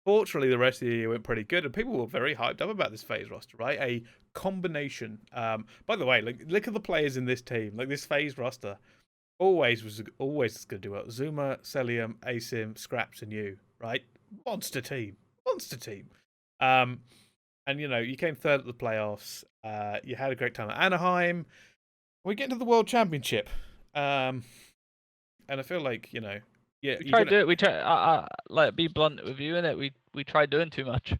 fortunately, the rest of the year went pretty good, and people were very hyped up about this FaZe roster, right? A combination. By the way, look at the players in this team. Like this FaZe roster. Always going to do well. Zuma, Celium, Asim, Scraps, and you, right? Monster team. And you came third at the playoffs. You had a great time at Anaheim. We get into the World Championship, and I feel like yeah. We tried to do it. We tried. Like be blunt with you, innit? We tried doing too much.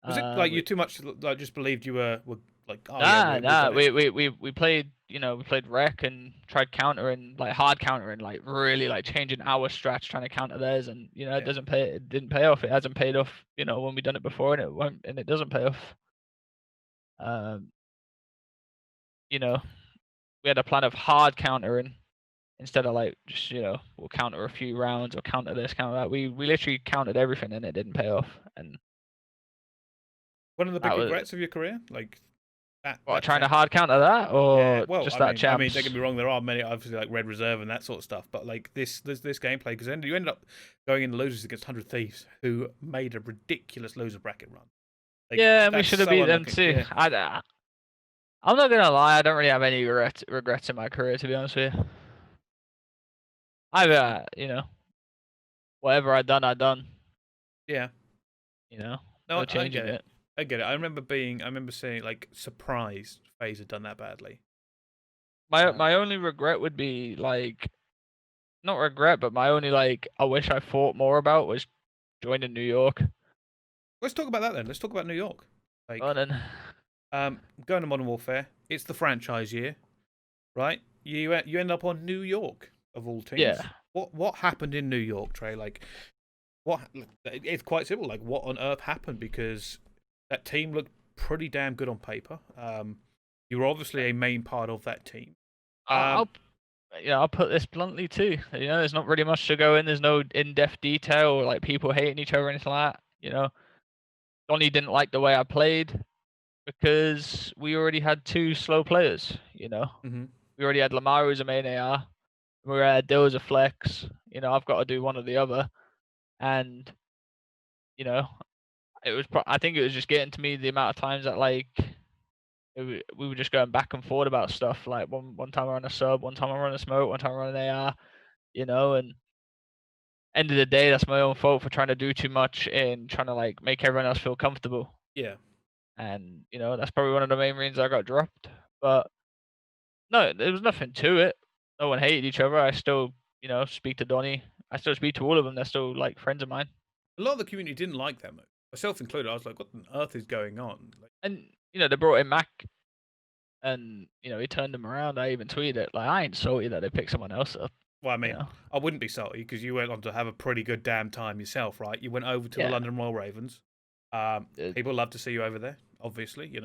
Was it like you too much? Like just believed you were like? Oh, nah. We played. We played rec and tried countering, like hard countering, like really like changing our strats, trying to counter theirs, and it doesn't pay. It didn't pay off. It hasn't paid off. When we done it before, and it won't, and it doesn't pay off. We had a plan of hard countering instead of like just we'll counter a few rounds or counter this, counter that. We literally countered everything, and it didn't pay off. And one of the big regrets of your career, like. Trying to hard counter that, or just that champs? I mean, don't get me wrong. There are many, obviously, like Red Reserve and that sort of stuff. But like this gameplay, because then you ended up going in the losers against 100 Thieves, who made a ridiculous loser bracket run. Like, and we should have beat them too. Yeah. I'm not gonna lie. I don't really have any regrets in my career, to be honest with you. I've whatever I done. Yeah. No changing it. I get it. I remember saying like surprised FaZe had done that badly. My only regret would be like, not regret, but my only like I wish I thought more about was joining New York. Let's talk about that then. Let's talk about New York. Like, going to Modern Warfare. It's the franchise year, right? You end up on New York of all teams. Yeah. What happened in New York, Trey? Like, what? It's quite simple. Like, what on earth happened? Because that team looked pretty damn good on paper. You were obviously a main part of that team. I'll put this bluntly too. There's not really much to go in. There's no in-depth detail or like people hating each other or anything like that. Donnie didn't like the way I played because we already had 2 slow players. Mm-hmm. We already had Lamar as a main AR. We had Dill as a flex. I've got to do one or the other, and it was. I think it was just getting to me the amount of times that like we were just going back and forth about stuff. Like one time we're on a sub, one time we're on a smoke, one time we're on an AR. And end of the day, that's my own fault for trying to do too much and trying to like make everyone else feel comfortable. Yeah. And that's probably one of the main reasons I got dropped. But no, there was nothing to it. No one hated each other. I still speak to Donnie. I still speak to all of them. They're still like friends of mine. A lot of the community didn't like that move. Myself included. I was like, what on earth is going on? Like, and they brought in Mac, and he turned them around. I even tweeted it. Like, I ain't salty that they picked someone else up. Well, I mean, I wouldn't be salty because you went on to have a pretty good damn time yourself, right? You went over to the London Royal Ravens. People love to see you over there, obviously,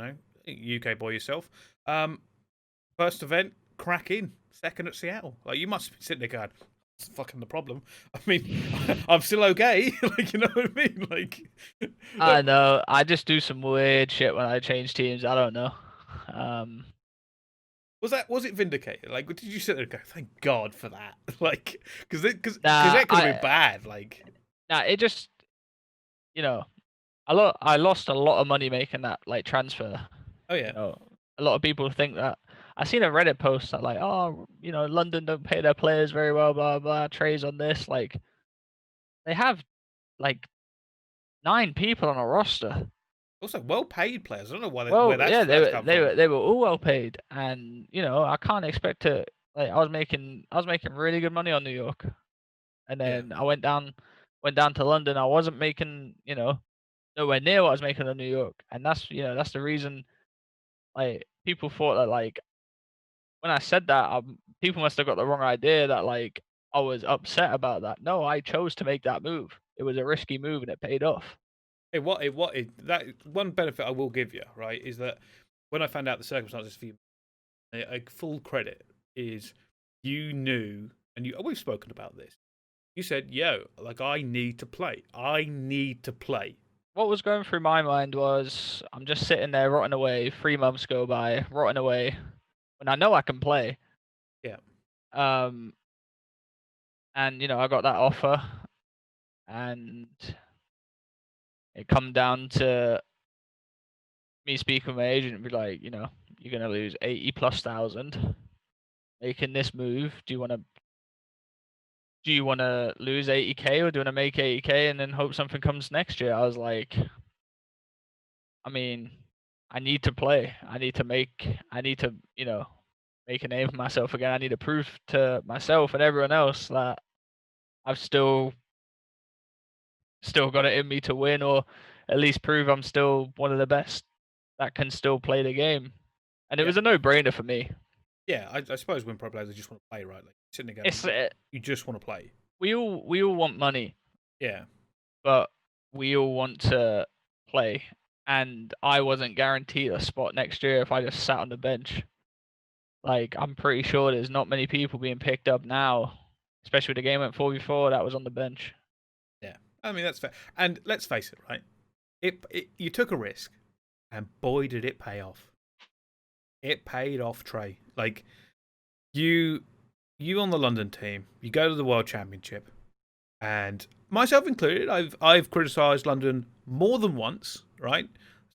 UK boy yourself. First event, cracking. Second at Seattle. Like, you must be sitting there going, what's fucking the problem? I mean, I'm still okay. Like, you know what I mean? Like, I know. I just do some weird shit when I change teams. I don't know. Was it vindicated? Like, did you sit there and go, "Thank God for that"? Like, because Nah, that could have been bad. Like, it just, you know, I lost a lot of money making that like transfer. oh You yeah, know, a lot of people think that. I seen a Reddit post that like, oh, London don't pay their players very well, blah blah. Trei's on this. Like, they have like 9 people on a roster. also well-paid players. I don't know where Well, yeah, that's come from. they were all well paid, and I can't expect to like I was making really good money on New York, and Yeah, then I went down to London. I wasn't making nowhere near what I was making in New York, and that's the reason like people thought that like when I said that people must have got the wrong idea that like I was upset about that. No, I chose to make that move. It was a risky move and it paid off. that one benefit I will give you, right, is that when I found out the circumstances for you, a full credit is you knew, and we've spoken about this. You said, "Yo, like I need to play. I need to play." What was going through my mind was I'm just sitting there rotting away. 3 months go by, rotting away, when I know I can play. Yeah, Um, and I got that offer, and it come down to me speaking with my agent and be like, you're gonna lose 80 plus thousand making this move. Do you wanna lose 80K, or do you wanna make 80K and then hope something comes next year? I was like, I mean, I need to play. I need to, make a name for myself again. I need to prove to myself and everyone else that I've still got it in me to win, or at least prove I'm still one of the best that can still play the game. And it yeah, was a no-brainer for me. yeah. I suppose when pro players they just want to play, right? Like sitting there going, It's you just want to play. we all want money, Yeah, but we all want to play. And I wasn't guaranteed a spot next year if I just sat on the bench. Like, I'm pretty sure there's not many people being picked up now, especially with the game went 4v4 that was on the bench. yeah. I mean that's fair. And let's face it, right? You took a risk, and boy did it pay off. It paid off, Trey. Like you, you on the London team, you go to the World Championship, and myself included, I've criticised London more than once. Right?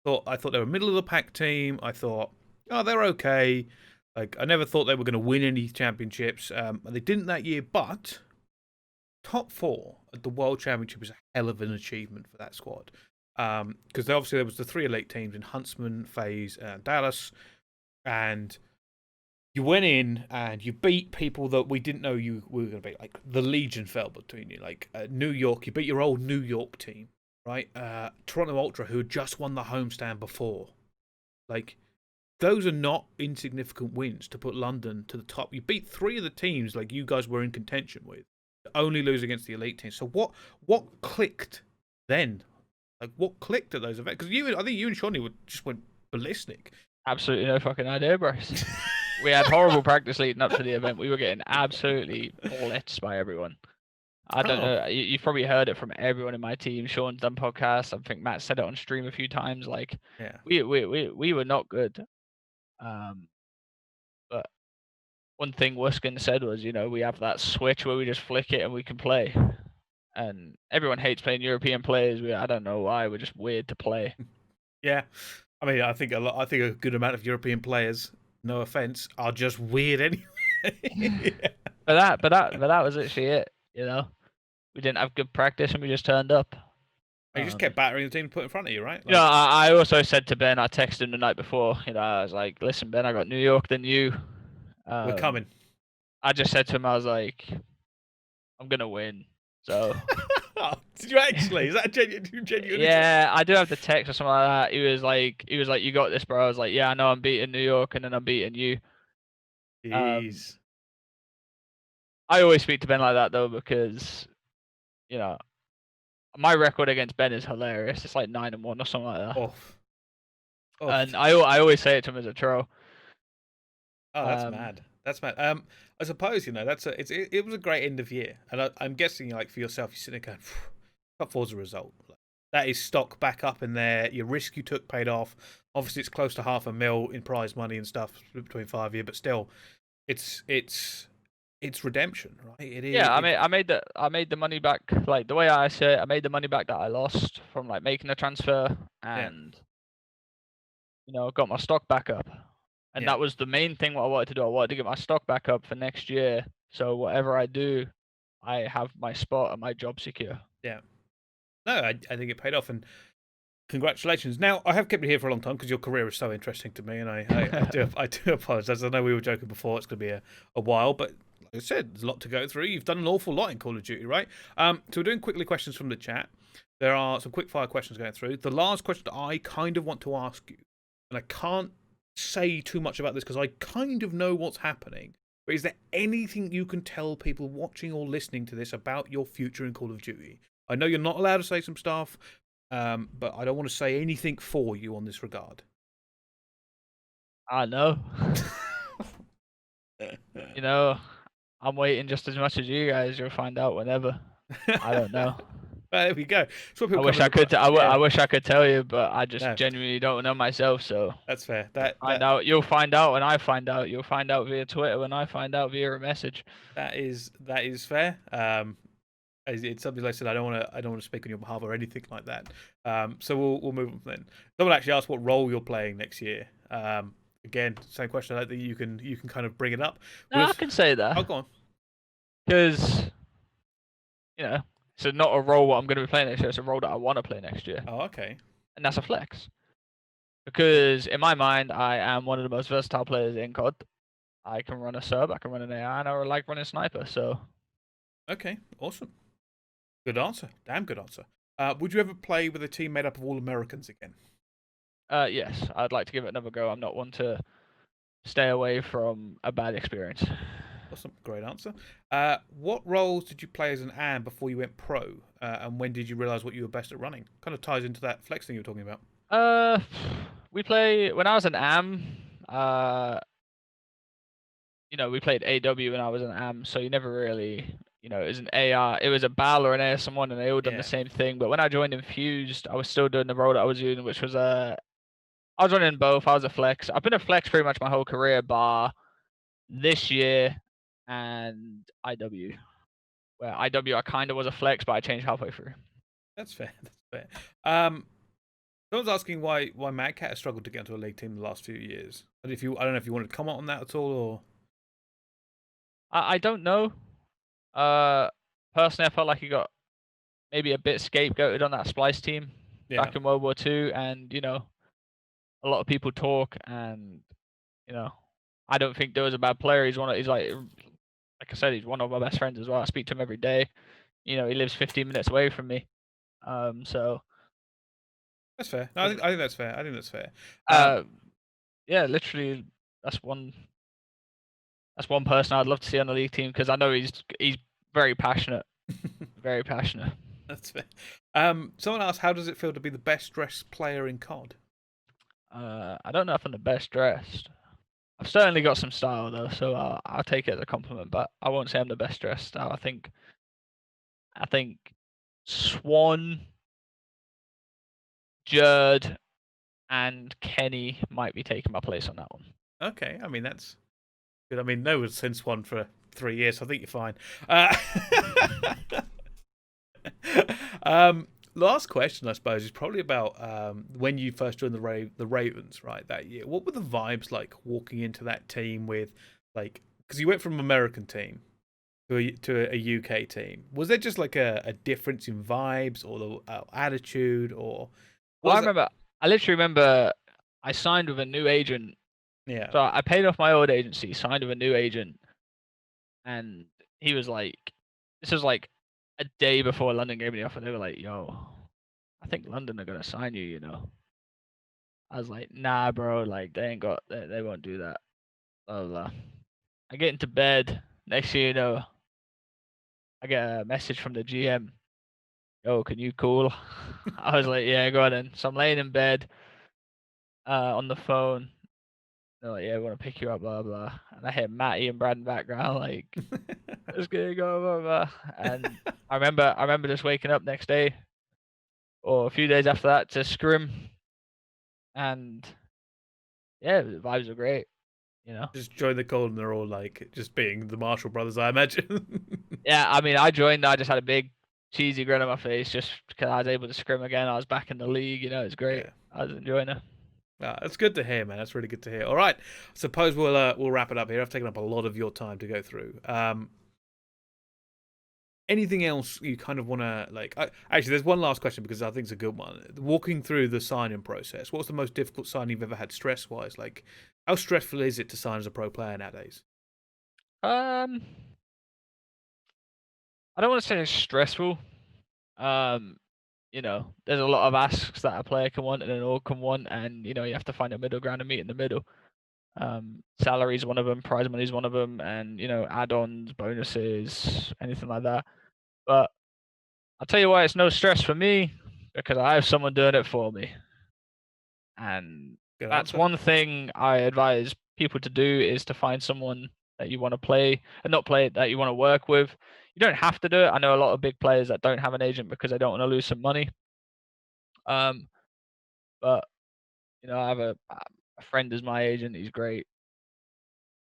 I thought they were a middle of the pack team. I thought, oh, they're okay. Like I never thought they were going to win any championships. They didn't that year, but top 4 at the World Championship is a hell of an achievement for that squad. Because obviously there was the 3 elite teams in Huntsman, FaZe, and Dallas, and you went in and you beat people that we didn't know you were going to beat. Like the Legion fell between you. Like New York, you beat your old New York team, right? Toronto Ultra, who had just won the homestand before. Like those are not insignificant wins to put London to the top. You beat 3 of the teams like you guys were in contention with, only lose against the elite teams. So what clicked then? Like what clicked at those events? Because I think you and Shawnee just went ballistic. Absolutely no fucking idea, Bryce. We had horrible practice leading up to the event. We were getting absolutely blitzed by everyone. I don't Oh, know. You've probably heard it from everyone in my team. Sean's done podcasts. I think Matt said it on stream a few times. Like, yeah. we were not good. But one thing Wuskin said was, we have that switch where we just flick it and we can play. And everyone hates playing European players. I don't know why. We're just weird to play. Yeah. I mean, I think a good amount of European players, no offense, are just weird anyway. Yeah. But that was actually it. We didn't have good practice and we just turned up. You just kept battering the team put in front of you, right? Like, Yeah, I also said to Ben, I texted him the night before. I was like, "Listen, Ben, I got New York than you. we're coming. I just said to him, I was like, I'm gonna win. So Oh, did you actually? Is that genuine? yeah, I do have the text or something like that. He was like, you got this, bro. I was like, yeah, I know I'm beating New York and then I'm beating you. Jeez. I always speak to Ben like that though because you know my record against Ben is hilarious. It's like 9-1 or something like that. Off. And I always say it to him as a troll. Oh, that's mad. That's mad. I suppose it was a great end of year, and I'm guessing like for yourself, you're sitting there going, top 4's a result. that is stock back up in there. Your risk you took paid off. Obviously, it's close to $500,000 in prize money and stuff between 5 years, but still, it's redemption, right? It Yeah, is. I made the money back. Like the way I say it, I made the money back that I lost from like making the transfer, Yeah, and got my stock back up. And yeah, that was the main thing what I wanted to do. I wanted to get my stock back up for next year. So whatever I do, I have my spot and my job secure. yeah. No, I think it paid off, and congratulations. Now, I have kept you here for a long time because your career is so interesting to me, and I do apologise. I know we were joking before; it's going to be a while, but like I said, there's a lot to go through. You've done an awful lot in Call of Duty, right? So we're doing quickly questions from the chat. There are some quick fire questions going through. The last question I kind of want to ask you, and I can't say too much about this because I kind of know what's happening. But is there anything you can tell people watching or listening to this about your future in Call of Duty? I know you're not allowed to say some stuff, but I don't want to say anything for you on this regard. I know. I'm waiting just as much as you guys. You'll find out whenever. I don't know. There we go. I wish I could. I wish I could tell you, but I just genuinely don't know myself. So that's fair. You'll find out when I find out. You'll find out via Twitter when I find out via a message. That is fair. It's something like I said. I don't want to speak on your behalf or anything like that. So we'll move on then. Someone actually asked what role you're playing next year. Again, same question. I don't think you can kind of bring it up. No, I can say that. Oh, go on. Because it's not a role what I'm going to be playing next year. It's a role that I want to play next year. Oh, okay. And that's a flex. Because in my mind, I am one of the most versatile players in COD. I can run a sub, I can run an AI, and I like running sniper. So. Okay, awesome. Good answer. Damn good answer. Would you ever play with a team made up of all Americans again? Yes, I'd like to give it another go. I'm not one to stay away from a bad experience. Awesome, great answer. What roles did you play as an AM before you went pro? And when did you realise what you were best at running? Kind of ties into that flex thing you were talking about. When I was an AM, we played AW when I was an AM, so you never really, it was an AR, it was a BAL or an AS1, and they all done the same thing. But when I joined Infused, I was still doing the role that I was doing, which was I was running both. I was a flex. I've been a flex pretty much my whole career, bar this year and IW. Where IW I kind of was a flex, but I changed halfway through. That's fair. That's fair. Someone's asking why Madcat has struggled to get into a league team in the last few years. And I don't know if you wanted to comment on that at all, or I don't know. Personally, I felt like he got maybe a bit scapegoated on that Splyce team back in World War II, and a lot of people talk, and I don't think there was a bad player. He's like I said, he's one of my best friends as well. I speak to him every day. He lives 15 minutes away from me. So that's fair. No, I think that's fair. I think that's fair. Yeah, literally, that's one person I'd love to see on the league team, because I know he's very passionate. Very passionate. That's fair. Someone asked, how does it feel to be the best dressed player in COD? I don't know if I'm the best dressed. I've certainly got some style though, so I'll take it as a compliment. But I won't say I'm the best dressed. I think Swan, Jerd, and Kenny might be taking my place on that one. Okay, I mean that's good. I mean, no one's since Swan for 3 years, so I think you're fine. Last question, I suppose, is probably about when you first joined the Ravens, right, that year. What were the vibes like walking into that team with, like, because you went from an American team to a UK team. Was there just like a difference in vibes or the attitude, or? Well, I literally remember I signed with a new agent. Yeah. So I paid off my old agency, signed with a new agent, and he was like, this was like a day before London gave me the offer. They were like, yo, I think London are gonna sign you, I was like, nah, bro, like they won't do that. Blah, blah, blah. I get into bed. Next thing you know, I get a message from the GM. Yo, can you call? I was like, yeah, go on then. So I'm laying in bed, on the phone. They're like, yeah, we want to pick you up, blah blah. And I hear Matty and Brad in the background, like, let's get it going, blah blah. And I remember just waking up next day, or a few days after that to scrim, and yeah, the vibes are great. You know. Just join the call and they're all like just being the Marshall Brothers, I imagine. Yeah, I mean, I joined. I just had a big cheesy grin on my face just because I was able to scrim again. I was back in the league. You know, it's great. Yeah. I was enjoying it. That's good to hear, man. That's really good to hear. All right, suppose we'll wrap it up here. I've taken up a lot of your time to go through. Anything else you kind of want to like? Actually, there's one last question because I think it's a good one. Walking through the signing process, what's the most difficult sign you've ever had stress-wise? Like, how stressful is it to sign as a pro player nowadays? Um, I don't want to say it's stressful. Um, you know, there's a lot of asks that a player can want and an org can want, and you know, you have to find a middle ground and meet in the middle. Salary is one of them, prize money is one of them, and you know, add-ons, bonuses, anything like that. But I'll tell you why it's no stress for me, because I have someone doing it for me. And Good that's answer. one thing I advise people to do, is to find someone that you want to play and not play that you want to work with. You don't have to do it. I know a lot of big players that don't have an agent because they don't want to lose some money. But you know, I have a friend as my agent. He's great.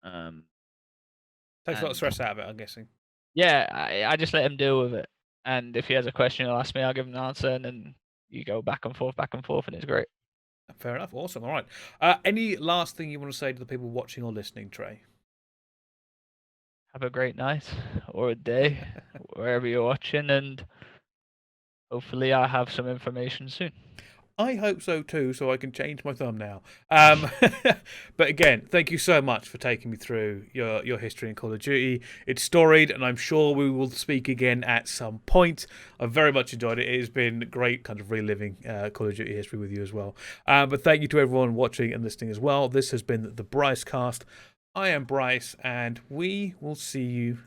Takes a lot of And stress out of it, I'm guessing. yeah, I just let him deal with it. And if he has a question, he'll ask me. I'll give him an answer, and then you go back and forth, and it's great. Fair enough. Awesome. All right. Any last thing you want to say to the people watching or listening, Trey? Have a great night or a day, wherever you're watching, and hopefully I have some information soon. I hope so too, so I can change my thumbnail. But again, thank you so much for taking me through your history in Call of Duty. It's storied, and I'm sure we will speak again at some point. I've very much enjoyed it. It has been great kind of reliving Call of Duty history with you as well. But thank you to everyone watching and listening as well. This has been the Bricecast. I am Bryce, and we will see you